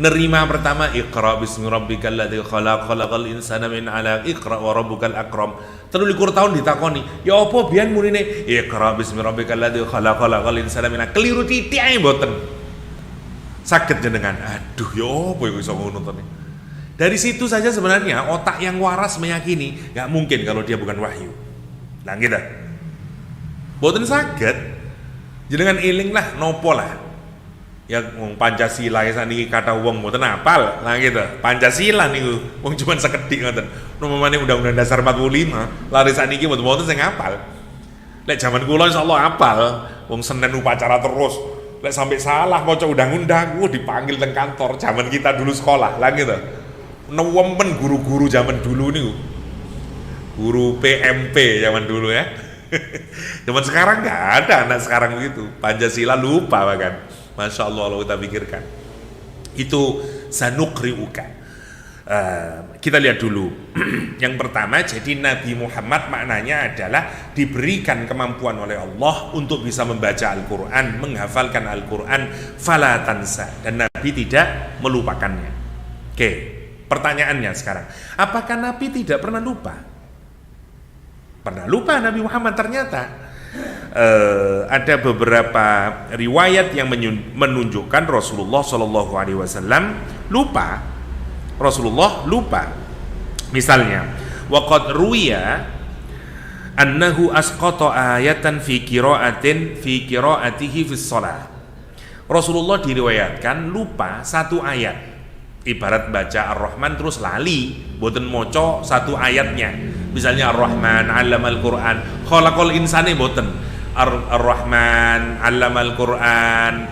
nerima pertama Iqra bismi rabbikal ladzi khalaq khalaqal insana min 'alaq Iqra wa rabbukal akram. 23 tahun ditakoni, ya apa biyen murine Iqra bismi rabbikal ladzi khalaq khalaqal insana min 'alaq. Keliru titik ae mboten. Saged jenengan. Aduh ya apa iso ngono to. Dari situ saja sebenarnya otak yang waras meyakini enggak mungkin kalau dia bukan wahyu. Nah gitu. Mboten saged. Jenengan eling lah nopo lah. Ya Pancasila ya saniki kata wong mboten apal lah gitu. Pancasila niku wong cuman sekedhik ngoten. Nomane Undang-Undang Dasar 45, lari saniki mboten sing apal. Lek jaman kula insyaallah apal. Wong Senin upacara terus. Lek sampai salah maca undang-undang dipanggil teng kantor. Jaman kita dulu sekolah lah gitu. Newemen guru-guru zaman dulu niku. Guru PMP zaman dulu ya. Zaman sekarang enggak ada anak sekarang begitu. Pancasila lupa bahkan. Masya Allah, kalau kita pikirkan itu sanuqri'uka. Kita lihat dulu. Yang pertama, jadi Nabi Muhammad maknanya adalah diberikan kemampuan oleh Allah untuk bisa membaca Al-Quran, menghafalkan Al-Quran, fala tansa, dan Nabi tidak melupakannya. Oke, pertanyaannya sekarang, apakah Nabi tidak pernah lupa? Pernah lupa Nabi Muhammad ternyata. Ada beberapa riwayat yang menunjukkan Rasulullah Shallallahu Alaihi Wasallam lupa. Rasulullah lupa. Misalnya, waqad ruwiya annahu asqata ayatan fi qiraatihi fi shalah. Rasulullah diriwayatkan lupa satu ayat. Ibarat baca Ar-Rahman terus lali, boten moco satu ayatnya. Misalnya Ar-Rahman 'allamal Qur'an, khalaqal insani boten. Ar-Rahman 'allamal Qur'an,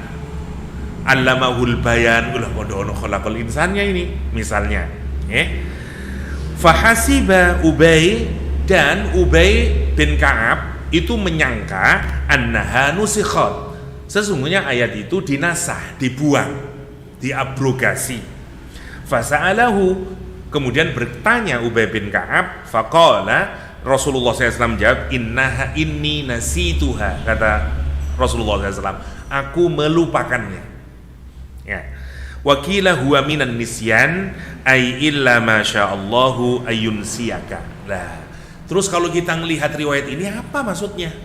'allamahul bayan. Ulah padha ono khalaqal insannya ini misalnya. Fahasiba Ubay, dan Ubay bin Ka'ab itu menyangka annaha nusikhat. Sesungguhnya ayat itu dinasah, dibuang, diabrogasi. Fasa'alahu, kemudian bertanya Ubay bin Ka'ab, faqala, Rasulullah SAW menjawab, inni nasituha, kata Rasulullah SAW, aku melupakannya. Ya. Wakila huwa minan nisyan ay illa masyaallahu ayunsiyaka. Nah, terus kalau kita melihat riwayat ini apa maksudnya?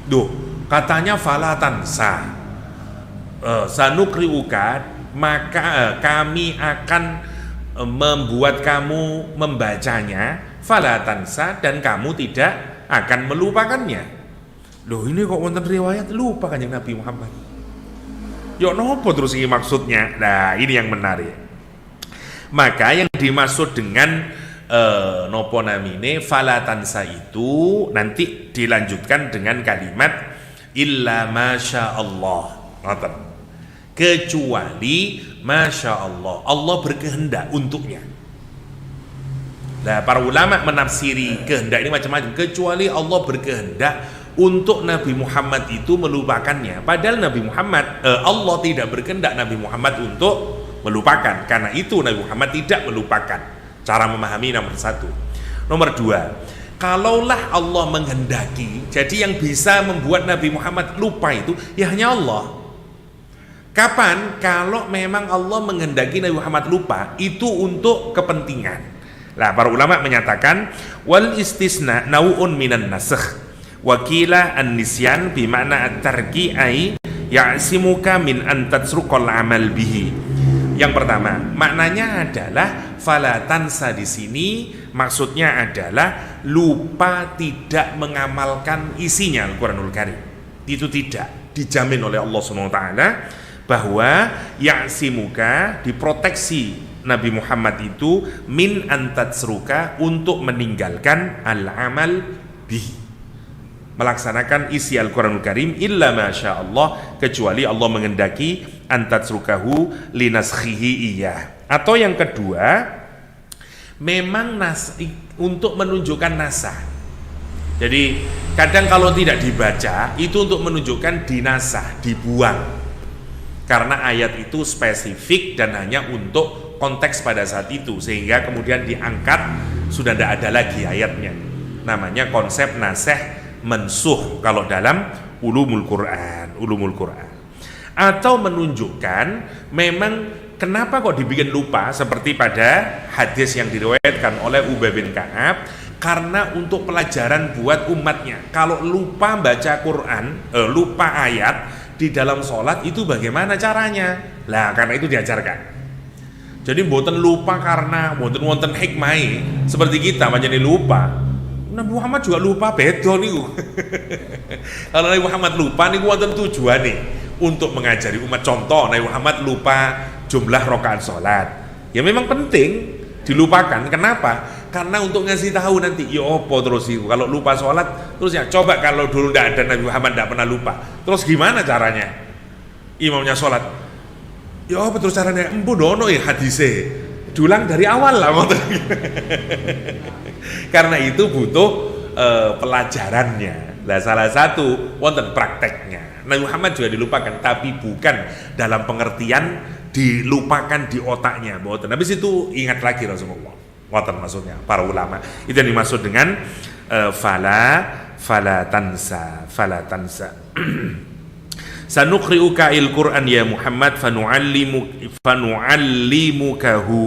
Duh, katanya fala tansa, sanuqri'uka, maka kami akan membuat kamu membacanya, fala tansa, dan kamu tidak akan melupakannya. Loh, ini kok wonten riwayat lupa kanjeng Nabi Muhammad. Yo nopo terus ini maksudnya? Nah, ini yang menarik. Maka yang dimaksud dengan nopo namine fala tansa itu nanti dilanjutkan dengan kalimat illa masya Allah. Ngoten. Kecuali masya Allah, Allah berkehendak untuknya. Nah, para ulama menafsiri kehendak ini macam-macam, kecuali Allah berkehendak untuk Nabi Muhammad itu melupakannya. Padahal Nabi Muhammad, Allah tidak berkehendak Nabi Muhammad untuk melupakan. Karena itu Nabi Muhammad tidak melupakan. Cara memahami nomor satu. Nomor dua, kalaulah Allah menghendaki, jadi yang bisa membuat Nabi Muhammad lupa itu ya hanya Allah. Kapan? Kalau memang Allah menghendaki Nabi Muhammad lupa, itu untuk kepentingan. Nah, para ulama menyatakan wal istisna nau'un minan nasakh wakila an-nisyan bima'na at-tarki ay ya'simuka min an tatsruqal amal bihi. Yang pertama, maknanya adalah fala tansa di sini maksudnya adalah lupa tidak mengamalkan isinya Al-Qur'anul Karim. Itu tidak dijamin oleh Allah Subhanahu wa taala bahwa ya'simuka diproteksi Nabi Muhammad itu min antatsruka untuk meninggalkan al-amal bihi, melaksanakan isi Al-Quranul Karim illa masya Allah, kecuali Allah menghendaki antatsrukahu linaskhihi iyah. Atau yang kedua, memang untuk menunjukkan nasah. Jadi kadang kalau tidak dibaca itu untuk menunjukkan dinasah, dibuang, karena ayat itu spesifik dan hanya untuk konteks pada saat itu, sehingga kemudian diangkat, sudah tidak ada lagi ayatnya. Namanya konsep nasih mensuh kalau dalam ulumul Quran. Atau menunjukkan memang kenapa kok dibikin lupa, seperti pada hadis yang diriwayatkan oleh Ubay bin Ka'ab, karena untuk pelajaran buat umatnya. Kalau lupa baca Quran, lupa ayat di dalam sholat itu bagaimana caranya? Lah, karena itu diajarkan. Jadi mboten lupa karena wonten hikmah seperti kita menjadi lupa. Nabi Muhammad juga lupa, beda niku. Kalau Nabi Muhammad lupa niku wonten tujuan nih untuk mengajari umat. Contoh, Nabi Muhammad lupa jumlah rakaat salat. Ya memang penting dilupakan. Kenapa? Karena untuk ngasih tahu nanti ya opo terus itu. Kalau lupa salat terus ya coba kalau dulu tidak ada Nabi Muhammad tidak pernah lupa. Terus gimana caranya? Imamnya salat, ya apa terus caranya? Empu dono ya hadise diulang dari awal lah. Karena itu butuh pelajarannya. Nah, salah satu wonten prakteknya. Nabi Muhammad juga dilupakan, tapi bukan dalam pengertian dilupakan di otaknya. Habis itu ingat lagi Rasulullah. Wonten maksudnya para ulama. Itu yang dimaksud dengan fala tansa. Sanuqri'uka il-Qur'an ya Muhammad fanu'allimukahu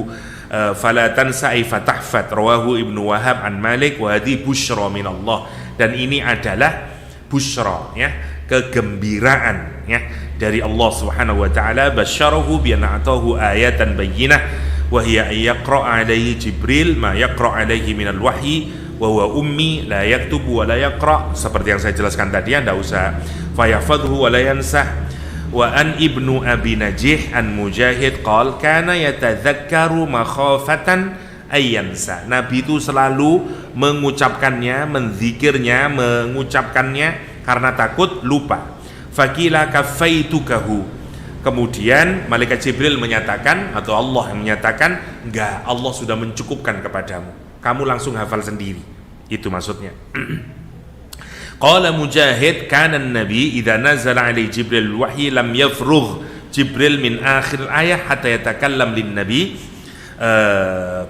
fala tansa ay fatahfat. Rawahu Ibnu Wahab an Malik wa hadi busyra minallah. Dan ini adalah busyra, ya, kegembiraan, ya, dari Allah Subhanahu wa taala. Basyarahu bi anna atahu ayatan bayyinah wa hiya yaqra' alaihi Jibril ma yaqra' alaihi minal wahyi wa huwa ummi la yaktubu wa la yaqra'. Seperti yang saya jelaskan tadi, Anda usah fayafadhu wa la yansah. Wa an Ibnu Abi Najih an Mujahid qala kana yatadzakkaru makhafatan ayyansa. Nabi itu selalu mengucapkannya, menzikirnya, mengucapkannya karena takut lupa. Fakila kafaitukahu. Kemudian malaikat Jibril menyatakan, atau Allah yang menyatakan, enggak, Allah sudah mencukupkan kepadamu, kamu langsung hafal sendiri. Itu maksudnya. Qala Mujahid kana an-nabi idza nazala alaihi Jibril wahyi lam yafrugh Jibril min akhir ayah hatta yatakallam lin-nabi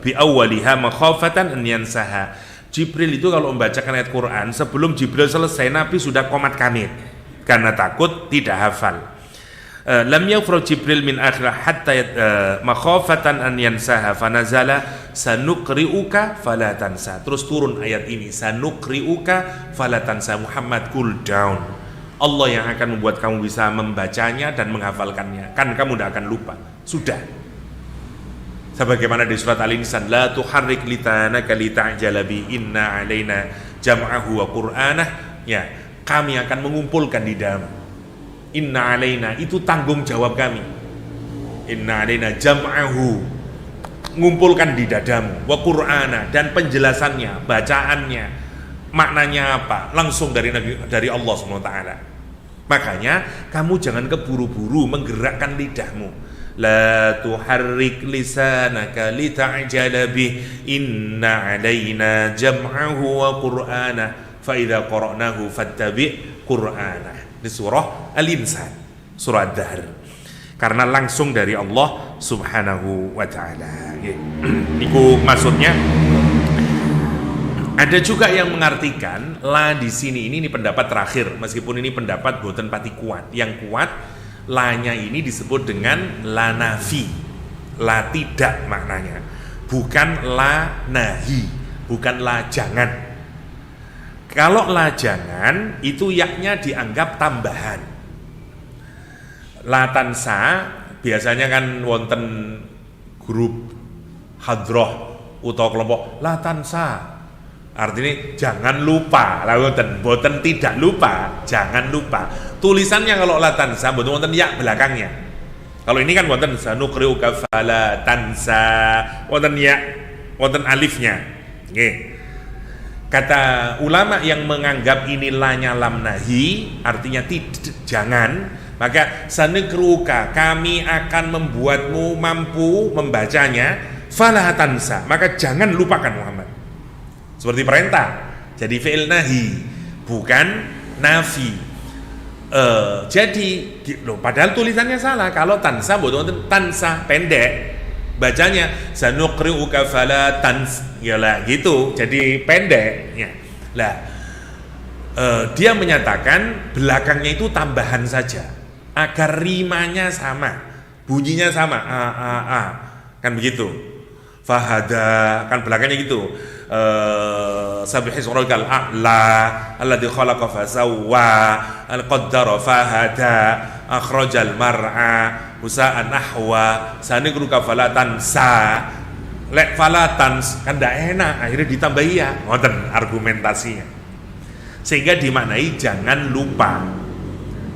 bi awwaliha makhafatan an yansaha. Jibril itu kalau membacakan ayat Quran, sebelum Jibril selesai Nabi sudah qomat kamit karena takut tidak hafal. Lam yafrugh Jibril min akhir hatta makhafatan an yansaha fanazala sanuqri'uka fala tansa. Terus turun ayat ini, sanuqri'uka fala tansa. Muhammad, cool down. Allah yang akan membuat kamu bisa membacanya dan menghafalkannya, kan kamu tidak akan lupa. Sudah. Sebagaimana di surat Al-Insan, la tuharrik litanaka lita'jala bi inna alaina jam'ahu wa qur'anah. Ya, kami akan mengumpulkan di dalam. Inna alaina, itu tanggung jawab kami. Inna alaina jam'ahu, ngumpulkan di dadamu, wa qur'ana, dan penjelasannya, bacaannya, maknanya apa, langsung dari Allah SWT. Makanya kamu jangan keburu-buru menggerakkan lidahmu. la tuharrik lisanaka lita'jala bih inna 'alaina jam'ahu wa qur'ana fa idza qara'nahu fattabi' qur'ana. Di surah Al-Insan, surah Ad-Dahr. Karena langsung dari Allah Subhanahu wa taala. Iku maksudnya. Ada juga yang mengartikan la di sini ini pendapat terakhir, meskipun ini pendapat boten pati kuat. Yang kuat la-nya ini disebut dengan la nafi, la tidak maknanya, bukan la nahi, bukan la jangan. Kalau la jangan itu yaknya dianggap tambahan. La tansa biasanya kan wonten grup hadroh utawa kelompok la tansa. Artinya jangan lupa, boten tidak lupa, jangan lupa. Tulisannya kalau la tansa boten wonten ya belakangnya. Kalau ini kan wonten sanuqri'uka fala tansa, wonten ya, wonten alifnya. Nggih. Kata ulama yang menganggap ini lanya lam nahi, artinya jangan, maka sanuqri'uka, kami akan membuatmu mampu membacanya, fala tansa, maka jangan lupakan Muhammad. Seperti perintah, jadi fi'il nahi, bukan nafi. Jadi padahal tulisannya salah. Kalau tansa boten tansa pendek, bacanya sanuqri'uka fala tans, yalah gitu, jadi pendek ya. Lah dia menyatakan belakangnya itu tambahan saja agar rimanya sama, bunyinya sama, kan begitu. Fahada kan belakangnya gitu. Sabihis rabbikal a'la alladzi khalaqa fasawwa al-qaddara fahada akhrajal mar'a husa'an ahwa sanuqri'uka fala tansa. Lek fala tans kan ndak enak, akhirnya ditambahi ya, ngoten argumentasinya. Sehingga dimaknai jangan lupa.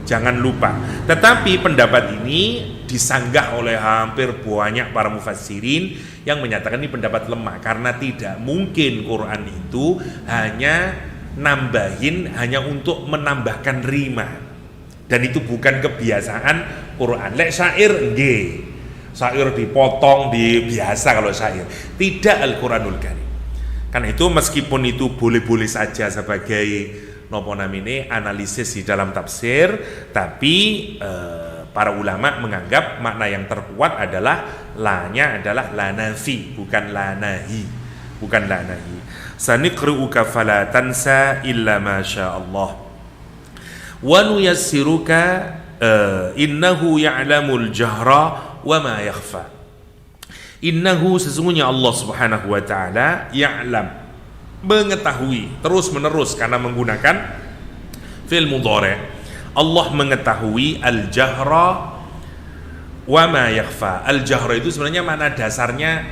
Jangan lupa. Tetapi pendapat ini disanggah oleh hampir banyak para mufassirin yang menyatakan ini pendapat lemah, karena tidak mungkin Quran itu hanya nambahin hanya untuk menambahkan rima, dan itu bukan kebiasaan Quran. Lek syair nggih, syair dipotong di biasa kalau syair, tidak Al-Quranul Karim. Karena itu meskipun itu boleh-boleh saja sebagai nopo namine analisis di dalam tafsir, tapi para ulama menganggap makna yang terkuat adalah la-nya adalah la nafi, bukan la nahi, bukan la nahi. Saniqri'uka fala tansa illa ma sya Allah wa nuyassiruka innahu ya'lamul jahra wa ma yakhfa. Innahu, sesungguhnya Allah Subhanahu wa taala, ya'lam, mengetahui terus menerus karena menggunakan fi'il mudhari'. Allah mengetahui al-jahra wa ma yakhfa. Al-jahra itu sebenarnya mana dasarnya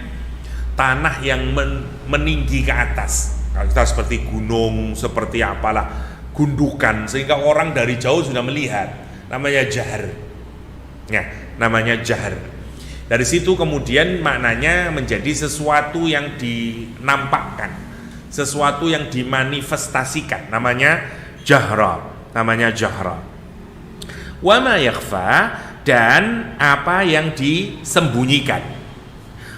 tanah yang meninggi ke atas. Kalau kita seperti gunung, seperti apalah, gundukan sehingga orang dari jauh sudah melihat. Namanya jahar. Ya, namanya jahar. Dari situ kemudian maknanya menjadi sesuatu yang dinampakkan, sesuatu yang dimanifestasikan, namanya jahra, namanya jahra. Wa ma yakhfa, dan apa yang disembunyikan.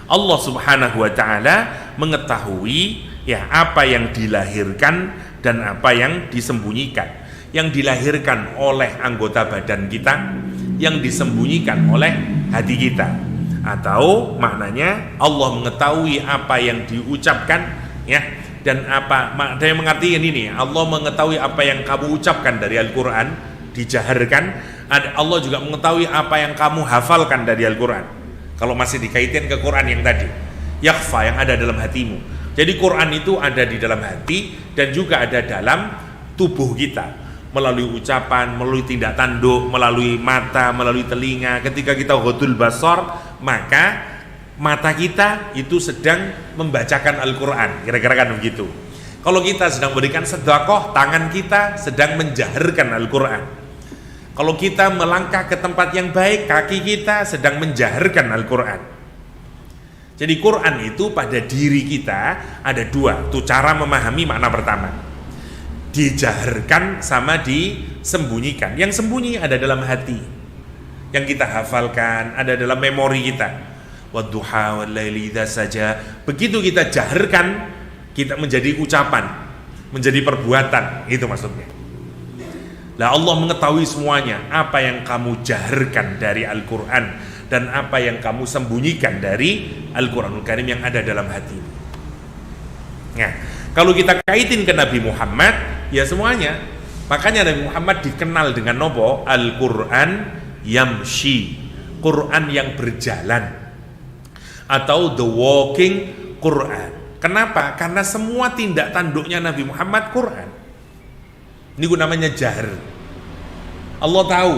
Allah Subhanahu wa taala mengetahui ya apa yang dilahirkan dan apa yang disembunyikan. Yang dilahirkan oleh anggota badan kita, yang disembunyikan oleh hati kita. Atau maknanya Allah mengetahui apa yang diucapkan ya, dan apa yang mengartikan ini, Allah mengetahui apa yang kamu ucapkan dari Al-Qur'an dijaharkan, Allah juga mengetahui apa yang kamu hafalkan dari Al-Qur'an. Kalau masih dikaitin ke Quran yang tadi, yakhfa, yang ada dalam hatimu. Jadi Quran itu ada di dalam hati dan juga ada dalam tubuh kita, melalui ucapan, melalui tindak tanduk, melalui mata, melalui telinga. Ketika kita ghadul basar, maka mata kita itu sedang membacakan Al-Quran, kira-kira kan begitu. Kalau kita sedang memberikan sedekah, tangan kita sedang menjaharkan Al-Quran. Kalau kita melangkah ke tempat yang baik, kaki kita sedang menjaharkan Al-Quran. Jadi Quran itu pada diri kita ada dua, itu cara memahami makna pertama. Dijaharkan sama disembunyikan. Yang sembunyi ada dalam hati. yang kita hafalkan, ada dalam memori kita. Wadduha wallaili idza saja. Begitu kita jaharkan, kita menjadi ucapan, menjadi perbuatan, itu maksudnya. Lah Allah mengetahui semuanya, apa yang kamu jaharkan dari Al-Qur'an dan apa yang kamu sembunyikan dari Al-Qur'anul Karim yang ada dalam hati. Nah, kalau kita kaitin ke Nabi Muhammad, ya semuanya. Makanya Nabi Muhammad dikenal dengan nopo? Al-Qur'an yamshi, Quran yang berjalan, atau the walking Quran. Kenapa? Karena semua tindak tanduknya Nabi Muhammad Quran. Ini namanya jahar. Allah tahu.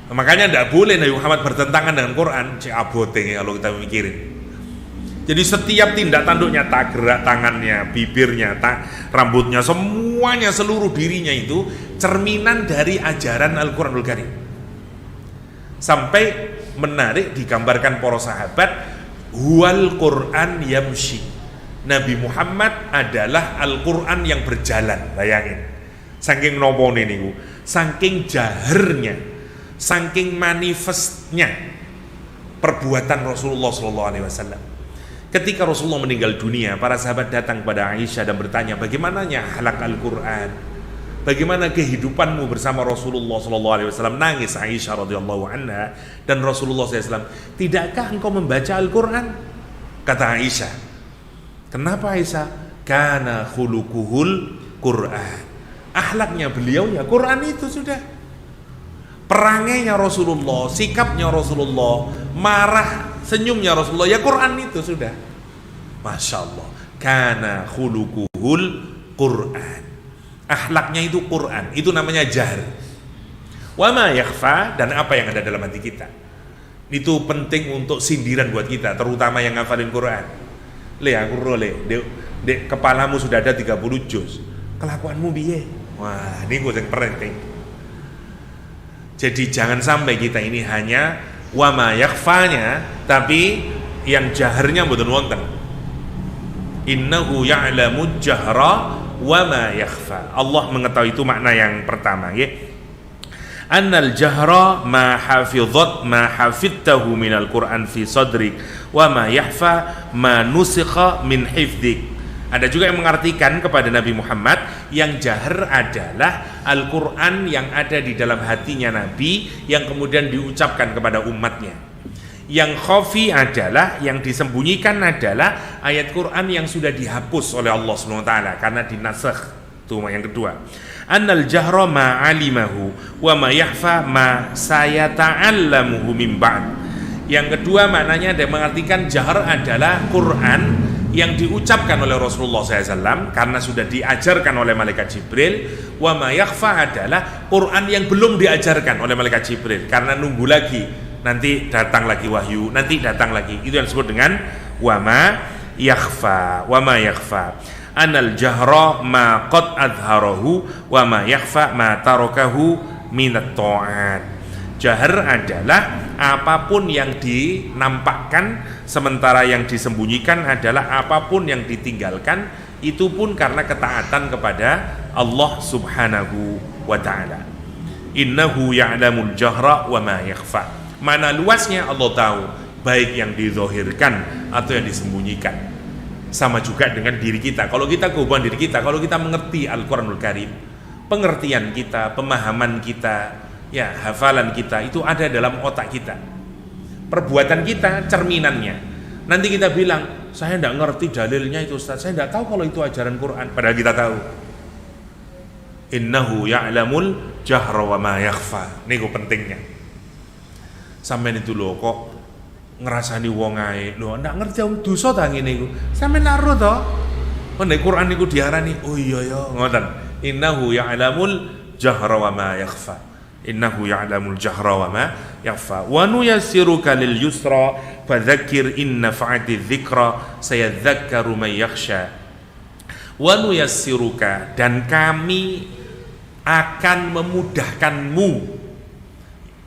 Makanya tidak boleh Nabi Muhammad bertentangan dengan Quran. Cek abote kalau kita mikirin. Jadi setiap tindak tanduknya, tak gerak tangannya, bibirnya, tak rambutnya, semuanya, seluruh dirinya itu cerminan dari ajaran Al-Quranul Karim. Sampai menarik digambarkan para sahabat, huwal Quran yamshi. Nabi Muhammad adalah Al-Quran yang berjalan. Bayangin. Saking nopone niku, saking jahernya, saking manifestnya perbuatan Rasulullah SAW. Ketika Rasulullah meninggal dunia, para sahabat datang kepada Aisyah dan bertanya, bagaimananya akhlak Al-Quran, bagaimana kehidupanmu bersama Rasulullah SAW. Nangis Aisyah radhiyallahu anha, dan Rasulullah SAW, tidakkah engkau membaca Al-Quran? Kata Aisyah, kenapa Aisyah? Kana khuluquhul Quran. Akhlaknya beliau ya Quran itu sudah. Perangainya Rasulullah, sikapnya Rasulullah, marah, senyumnya Rasulullah, ya Quran itu sudah. Masya Allah. Kana khuluquhul Quran. Akhlaknya itu Quran. Itu namanya jahr. Wa ma yakhfa, dan apa yang ada dalam hati kita. Itu penting untuk sindiran buat kita, terutama yang ngafalin Quran. Le aku role, dek kepalamu sudah ada 30 juz. Kelakuanmu piye? Wah, ini gue yang penting. Jadi jangan sampai kita ini hanya wa ma yakhfanya, tapi yang jaharnya mboten wonten. Innahu ya'lamu jahra wa ma yakhfa. Allah mengetahui, itu makna yang pertama, ya. Annal jahra ma hafidtahu minal Qur'an fi sadrik wa ma yakhfa ma nusikha min hifdik. Ada juga yang mengartikan kepada Nabi Muhammad, yang jahar adalah Al-Quran yang ada di dalam hatinya Nabi, yang kemudian diucapkan kepada umatnya. Yang khafi adalah, yang disembunyikan adalah ayat Quran yang sudah dihapus oleh Allah SWT karena dinasakh. Itu yang kedua. Annal jahra ma alimahu wa ma yahfa ma sayata'allamuhu min ba'd. Yang kedua maknanya ada mengartikan jahar adalah Quran yang diucapkan oleh Rasulullah SAW karena sudah diajarkan oleh malaikat Jibril. Wa ma yakhfa adalah Quran yang belum diajarkan oleh malaikat Jibril karena nunggu lagi, nanti datang lagi wahyu, nanti datang lagi. Itu yang disebut dengan wa ma yakhfa. Wa ma yakhfa anal jahra ma qad adharahu wa ma yakhfa ma tarakahu minat ta'at. Jahar adalah apapun yang dinampakkan, sementara yang disembunyikan adalah apapun yang ditinggalkan, itu pun karena ketaatan kepada Allah Subhanahu wa ta'ala. Innahu ya'lamul jahra wa ma yakhfa. Mana luasnya Allah tahu, baik yang dizahirkan atau yang disembunyikan. Sama juga dengan diri kita. Kalau kita kehubungan diri kita, kalau kita mengerti Al-Quranul Karim, pengertian kita, pemahaman kita, ya hafalan kita itu ada dalam otak kita. Perbuatan kita cerminannya. Nanti kita bilang, saya tidak ngerti dalilnya itu Ustaz, saya tidak tahu kalau itu ajaran Quran. Padahal kita tahu. Innahu ya'lamul jahra wa ma yakhfa. Ini pentingnya. Sampai itu loh kok ngerasani wong ae. Loh ndak ngerti dosa ta ngene iku. Sampe naruh to. Nek Quran niku diarani, oh iya ya, ngoten. Innahu ya'lamul jahra wa ma yakhfa. Innahu ya'lamul jahra wa ma yakhfa. Wa nuyassiruka lil yusra fadzakir in nafa'ati dzikra sayadzakkaru may yakhsha. Wa nuyassiruka, dan kami akan memudahkanmu.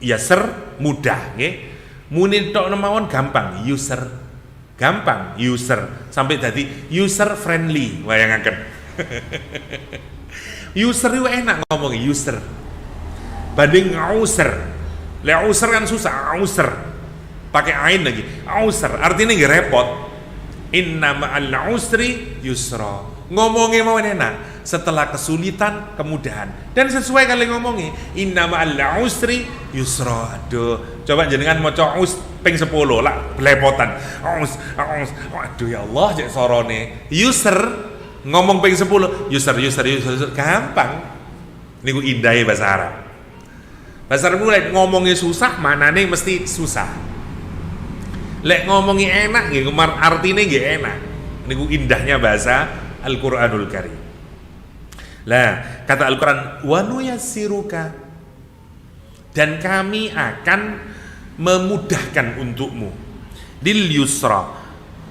Yasr mudah nggih. Muni tok mawon gampang, user gampang, user sampai tadi user friendly. Bayangaken. User itu enak ngomong user banding user. Le usr kan susah, usr. Pakai ain lagi. Usr artinya nggak repot. Inna ma'al usri yusra. Ngomongnya mau enak. Setelah kesulitan, kemudahan. Dan sesuai kali ngomongnya. Inna ma'al usri yusra. Aduh, coba jenengan maca us ping 10 lah belepotan. Us. Aduh ya Allah, cek sorone. Yusr ngomong ping 10. Yusr. Gampang. Niku indahnya bahasa Arab. Bahasa Arab mulai ngomongnya susah, manane mesti susah. Lek ngomongnya enak, artinya nggak enak. Niku indahnya bahasa Al-Quranul Karim. Lah, kata Al-Quran, wa nuyassiruka, dan kami akan memudahkan untukmu lil yusra,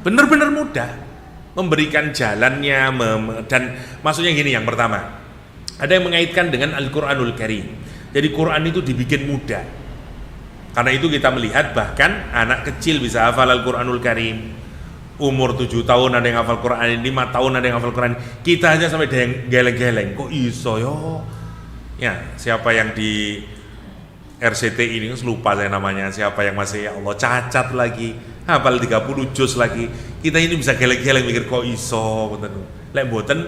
benar-benar mudah, memberikan jalannya, dan maksudnya gini, yang pertama, ada yang mengaitkan dengan Al-Quranul Karim. Jadi Quran itu dibikin mudah. Karena itu kita melihat bahkan anak kecil bisa hafal Al-Quranul Karim. Umur 7 tahun ada yang hafal Quran, 5 tahun ada yang hafal Quran. Kita aja sampai ada yang geleng-geleng. Kok iso yo? Ya, siapa yang di RCT ini lupa saya namanya, siapa yang masih ya Allah cacat lagi, hafal 30 juz lagi. Kita ini bisa geleng-geleng mikir kok iso ngoten. Lek mboten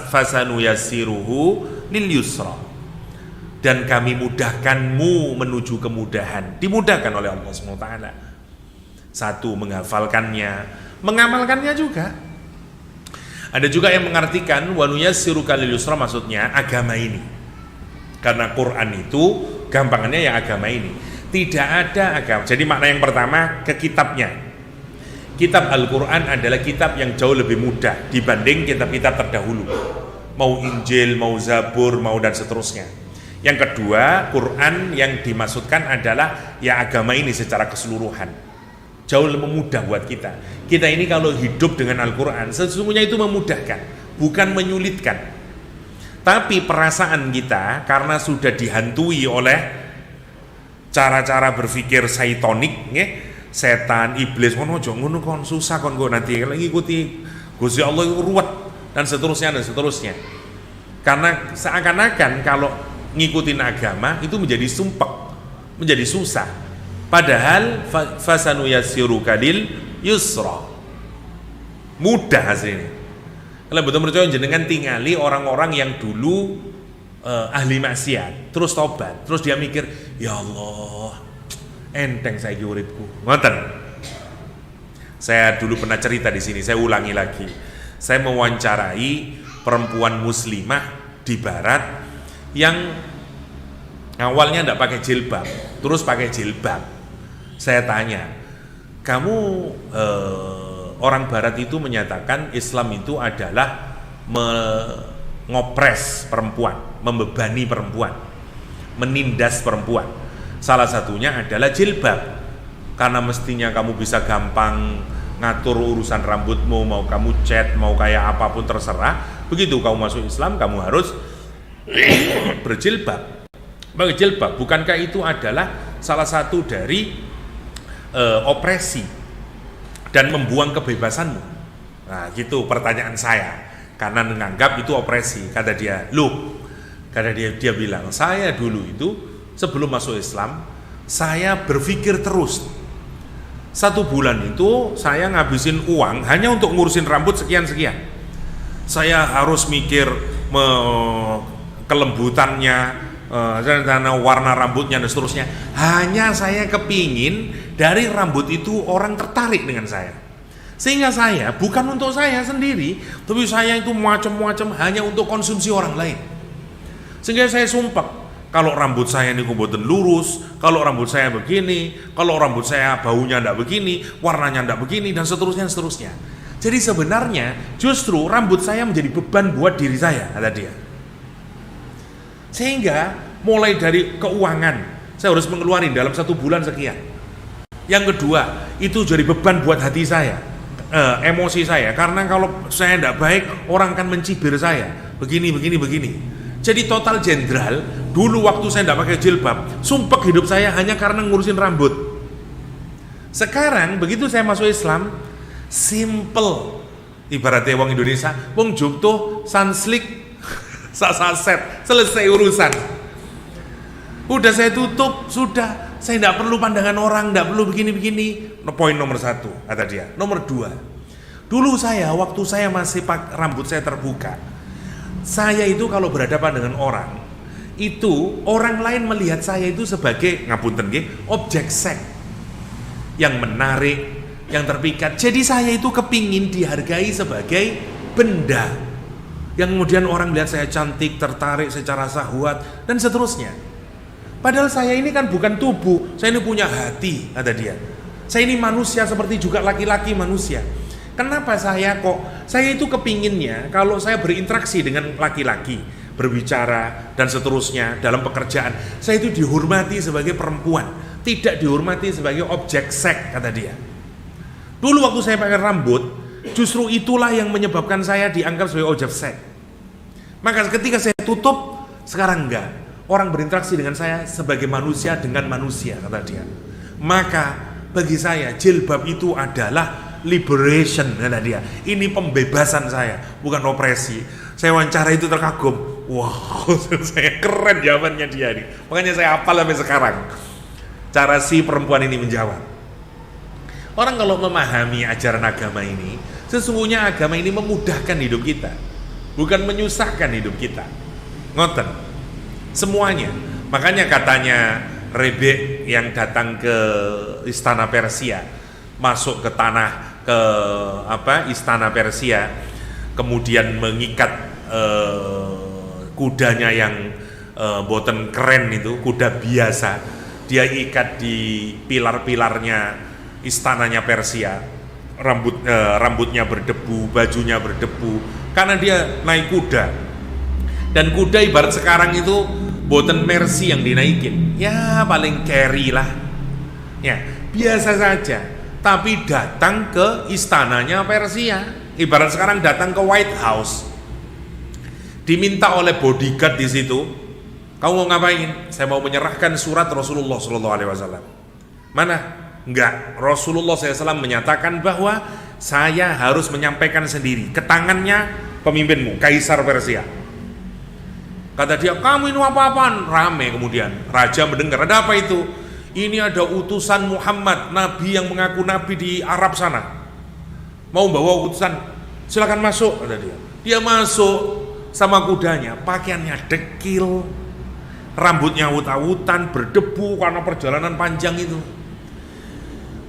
fasanu yassiruhu lil yusra. Dan kami mudahkanmu menuju kemudahan. Dimudahkan oleh Allah SWT. Satu, menghafalkannya, mengamalkannya juga. Ada juga yang mengartikan wa nuyassiruka lil yusra, maksudnya agama ini. Karena Quran itu gampangannya ya agama ini. Tidak ada agama. Jadi makna yang pertama ke kitabnya. Kitab Al-Quran adalah kitab yang jauh lebih mudah dibanding kitab-kitab terdahulu. Mau Injil, mau Zabur, mau dan seterusnya. Yang kedua, Quran yang dimaksudkan adalah ya agama ini secara keseluruhan. Jauh lebih mudah buat kita. Kita ini kalau hidup dengan Al-Quran sesungguhnya itu memudahkan, bukan menyulitkan. Tapi perasaan kita karena sudah dihantui oleh cara-cara berpikir saitonik, setan, iblis, ngono kon susah kon nanti ngikuti Gusti Allah itu ruwet dan seterusnya. Karena seakan-akan kalau ngikutin agama itu menjadi sumpek, menjadi susah. Padahal fasanu yassiruka lil yusra, mudah hasilnya. Kalau betul percaya jenengan tingali orang-orang yang dulu ahli maksiat, terus tobat, terus dia mikir, ya Allah, enteng saya uripku. Ngoten. Saya dulu pernah cerita di sini, saya ulangi lagi. Saya mewawancarai perempuan muslimah di barat yang awalnya tidak pakai jilbab, terus pakai jilbab. Saya tanya, kamu orang barat itu menyatakan Islam itu adalah mengopres perempuan, membebani perempuan, menindas perempuan. Salah satunya adalah jilbab, karena mestinya kamu bisa gampang ngatur urusan rambutmu, mau kamu cat, mau kayak apapun terserah. Begitu kamu masuk Islam, kamu harus berjilbab. Berjilbab, bukankah itu adalah salah satu dari opresi dan membuang kebebasanmu? Nah, gitu pertanyaan saya. Karena menganggap itu opresi. Kata dia, dia bilang, saya dulu itu sebelum masuk Islam, saya berpikir terus. 1 bulan itu saya ngabisin uang hanya untuk ngurusin rambut sekian-sekian. Saya harus mikir kelembutannya, warna rambutnya dan seterusnya. Hanya saya kepingin dari rambut itu orang tertarik dengan saya, sehingga saya bukan untuk saya sendiri, tapi saya itu macam-macam hanya untuk konsumsi orang lain. Sehingga saya sumpah, kalau rambut saya ini mboten lurus, kalau rambut saya begini, kalau rambut saya baunya ndak begini, warnanya ndak begini, dan seterusnya. Jadi sebenarnya justru rambut saya menjadi beban buat diri saya, kata dia. Sehingga mulai dari keuangan, saya harus mengeluarkan dalam 1 bulan sekian. Yang kedua, itu jadi beban buat hati saya, emosi saya, karena kalau saya tidak baik, orang akan mencibir saya, begini. Jadi total jenderal, dulu waktu saya tidak pakai jilbab, sumpah hidup saya hanya karena ngurusin rambut. Sekarang, begitu saya masuk Islam, simple. Ibaratnya wong Indonesia, wong Jogto, sanslik, sasaset, selesai urusan. Udah saya tutup, sudah. Saya tidak perlu pandangan orang, tidak perlu begini-begini. Poin nomor 1, kata dia. Nomor 2, dulu waktu saya masih rambut saya terbuka, saya itu kalau berhadapan dengan orang, itu orang lain melihat saya itu sebagai, ngapunten nggih, objek seks yang menarik, yang terpikat. Jadi saya itu kepingin dihargai sebagai benda yang kemudian orang melihat saya cantik, tertarik secara syahwat dan seterusnya. Padahal saya ini kan bukan tubuh, saya ini punya hati, kata dia. Saya ini manusia seperti juga laki-laki manusia. Kenapa saya itu kepinginnya kalau saya berinteraksi dengan laki-laki, berbicara dan seterusnya dalam pekerjaan, saya itu dihormati sebagai perempuan, tidak dihormati sebagai objek seks, kata dia. Dulu waktu saya pakai rambut, justru itulah yang menyebabkan saya dianggap sebagai objek seks. Maka ketika saya tutup, sekarang enggak. Orang berinteraksi dengan saya sebagai manusia dengan manusia, kata dia. Maka bagi saya jilbab itu adalah liberation, kata dia. Ini pembebasan saya, bukan opresi. Saya wawancara itu terkagum. Wow, saya keren jawabannya dia nih. Makanya saya hafal sampai sekarang cara si perempuan ini menjawab. Orang kalau memahami ajaran agama ini, sesungguhnya agama ini memudahkan hidup kita, bukan menyusahkan hidup kita. Ngoten semuanya. Makanya katanya Rebek yang datang ke istana Persia, masuk ke istana Persia, kemudian mengikat kudanya yang boten keren itu, kuda biasa, dia ikat di pilar-pilarnya istananya Persia. Rambutnya berdebu, bajunya berdebu, karena dia naik kuda. Dan kuda ibarat sekarang itu boten Mercy yang dinaikin, ya paling carry lah, ya biasa saja. Tapi datang ke istananya Persia, ibarat sekarang datang ke White House, diminta oleh bodyguard di situ, kamu mau ngapain? Saya mau menyerahkan surat Rasulullah SAW. Mana? Enggak. Rasulullah SAW menyatakan bahwa saya harus menyampaikan sendiri ke tangannya pemimpinmu, Kaisar Persia. Kata dia, kamu ini apa-apaan? Rame kemudian. Raja mendengar, ada apa itu? Ini ada utusan Muhammad, Nabi yang mengaku Nabi di Arab sana, mau bawa utusan, silakan masuk, kata dia. Dia masuk sama kudanya, pakaiannya dekil, rambutnya awut-awutan, berdebu karena perjalanan panjang itu.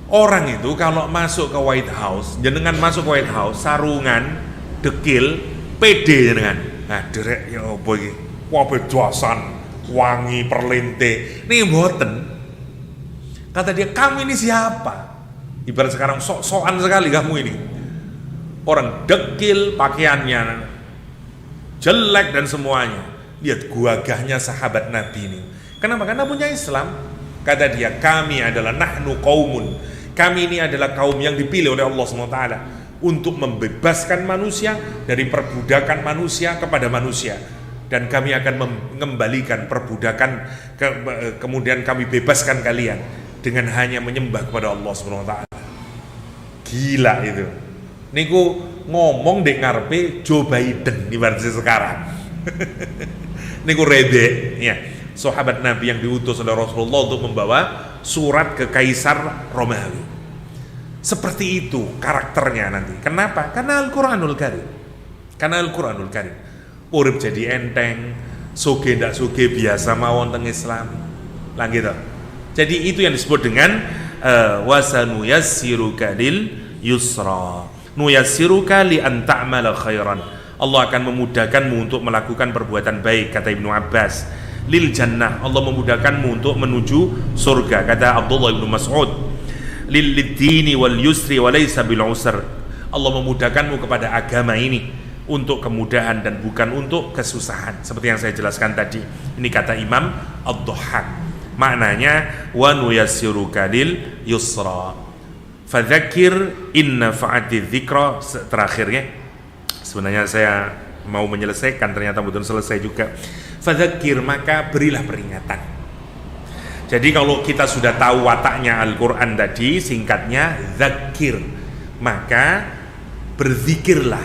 Orang itu kalau masuk ke White House, jenengan masuk ke White House, sarungan, dekil, pede jenengan. Nah, derek ya apa iki? Wabe doasan, wangi perlente. Nih mboten. Kata dia, kamu ini siapa? Ibarat sekarang sok-sokan sekali kamu ini. Orang dekil, pakaiannya jelek dan semuanya. Lihat gagahnya sahabat Nabi ini. Kenapa? Karena punya Islam. Kata dia, kami adalah nahnu qaumun. Kami ini adalah kaum yang dipilih oleh Allah SWT untuk membebaskan manusia dari perbudakan manusia kepada manusia. Dan kami akan mengembalikan perbudakan kemudian kami bebaskan kalian dengan hanya menyembah kepada Allah SWT. Gila itu. Niku ngomong dek ngarepe Joe Biden ibarat sekarang. Niku Rebek ya, sahabat Nabi yang diutus oleh Rasulullah untuk membawa surat ke Kaisar Romawi. Seperti itu karakternya nanti. Kenapa? Karena Al-Qur'anul Karim. Karena Al-Qur'anul Karim. Urip jadi enteng, soge ndak soge biasa mawon teng Islam. Lah gitu. Jadi itu yang disebut dengan wasanu yassiruka lil yusra. Nuyassiruka li an ta'mala khairan. Allah akan memudahkanmu untuk melakukan perbuatan baik, kata Ibnu Abbas. Lil jannah, Allah memudahkanmu untuk menuju surga, kata Abdullah bin Mas'ud. Lil dini wal yusri wa laysa bil usr. Allah memudahkanmu kepada agama ini untuk kemudahan dan bukan untuk kesusahan, seperti yang saya jelaskan tadi. Ini kata Imam Ad-Dhahhak. Maknanya wa nuyassiruka lil yusra. Fadzakir inna fa'ati dzikra. Terakhirnya sebenarnya saya mau menyelesaikan, ternyata belum selesai juga. Fadzakir, maka berilah peringatan. Jadi kalau kita sudah tahu wataknya Al-Quran tadi, singkatnya dzakir, maka berzikirlah.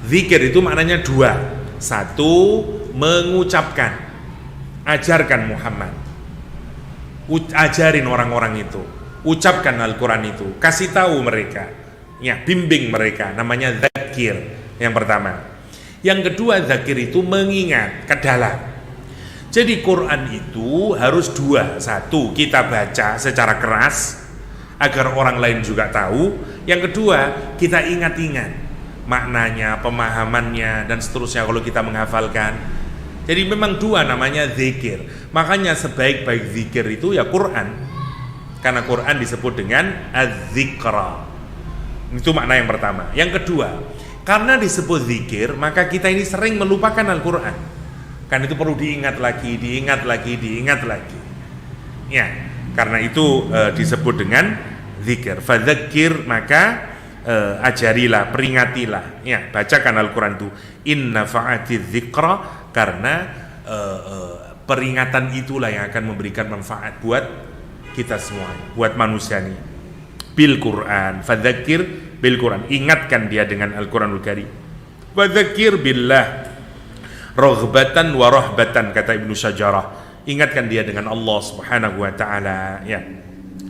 Zikir itu maknanya dua. Satu, mengucapkan, ajarkan Muhammad. Ajarin orang-orang itu, ucapkan Al-Quran itu, kasih tahu mereka, ya, bimbing mereka. Namanya dzakir yang pertama. Yang kedua, dzakir itu mengingat ke dalam. Jadi Quran itu harus dua. Satu, kita baca secara keras agar orang lain juga tahu. Yang kedua, kita ingat-ingat maknanya, pemahamannya, dan seterusnya kalau kita menghafalkan. Jadi memang dua, namanya zikir. Makanya sebaik-baik zikir itu ya Quran. Karena Quran disebut dengan az-zikra. Itu makna yang pertama. Yang kedua, karena disebut zikir, maka kita ini sering melupakan Al-Quran. Kan itu perlu diingat lagi, diingat lagi, diingat lagi. Ya, karena itu disebut dengan zikir. Fadzakir, maka ajarilah, peringatilah. Ya, bacakan Al-Quran itu. Inna fa'atiz zikra, karena peringatan itulah yang akan memberikan manfaat buat kita semua, buat manusia ini. Bil Quran, fadzakir bil Quran, ingatkan dia dengan Al-Quranul Karim. Fadzakir billah raghbatan wa rahbatan, kata Ibnu Syajarah. Ingatkan dia dengan Allah Subhanahu wa taala, ya,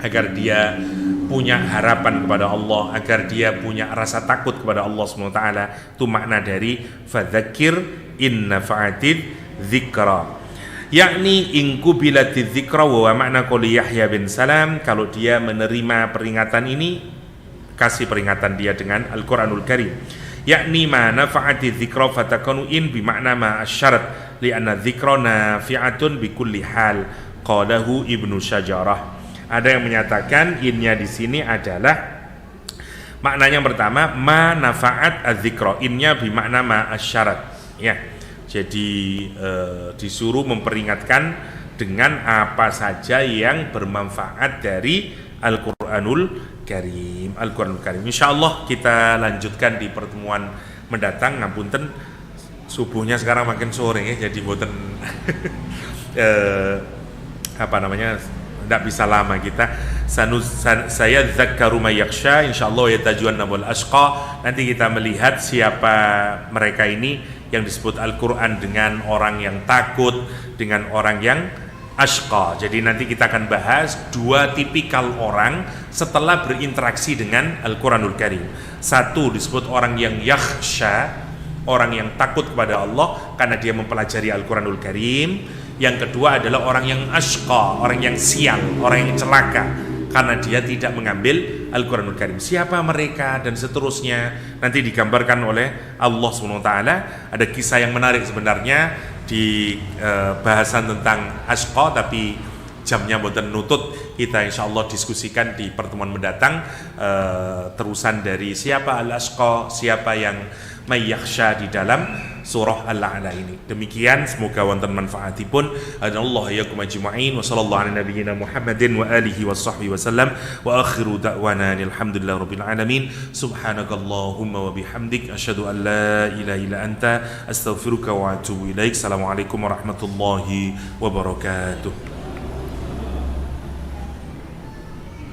agar dia punya harapan kepada Allah, agar dia punya rasa takut kepada Allah Subhanahu wa taala. Itu makna dari fadzakir inna fa'atid dzikra. Yakni inkubilatiz dzikra wa makna qouli Yahya bin Salam, kalau dia menerima peringatan ini, kasih peringatan dia dengan Al-Quranul Karim. Yakni ma nafa'ati dzikra fatakunu in bi makna ma asyarat li anna dzikra nafi'atun bi kulli hal, qalahu Ibnu Syajarah. Ada yang menyatakan innya di sini adalah maknanya yang pertama ma nafa'at az-dzikra, innya bi makna ma asyarat, ya. Jadi disuruh memperingatkan dengan apa saja yang bermanfaat dari Al-Quranul Karim. Al-Quranul Karim. Insyaallah kita lanjutkan di pertemuan mendatang. Ngapunten, subuhnya sekarang makin sore ya, jadi boten tidak bisa lama kita. Saya dzakkaru may yakhsha, insyaallah ya tajuan nabul asqa. Nanti kita melihat siapa mereka ini yang disebut Al-Quran dengan orang yang takut, dengan orang yang ashqa. Jadi nanti kita akan bahas dua tipikal orang setelah berinteraksi dengan Al-Quranul Karim. Satu disebut orang yang yakhsha, orang yang takut kepada Allah karena dia mempelajari Al-Quranul Karim. Yang kedua adalah orang yang ashqa, orang yang sial, orang yang celaka karena dia tidak mengambil Al-Quranul Karim. Siapa mereka dan seterusnya nanti digambarkan oleh Allah SWT. Ada kisah yang menarik sebenarnya di bahasan tentang ashqa, tapi jamnya boten nutut. Kita insyaallah diskusikan di pertemuan mendatang terusan dari siapa al-ashqa, siapa yang mayyakhsha di dalam surah Al-A'la ini. Demikian, semoga wonten manfaatipun. Allah yakum ajma'in wa sallallahu ala nabiyyina Muhammadin wa alihi washabbihi wasallam wa akhiru da'wana alhamdulillahi rabbil alamin. Subhanakallahumma wa bihamdik asyhadu an la ilaha illa anta astaghfiruka wa atubu ilaik. Assalamualaikum warahmatullahi wabarakatuh.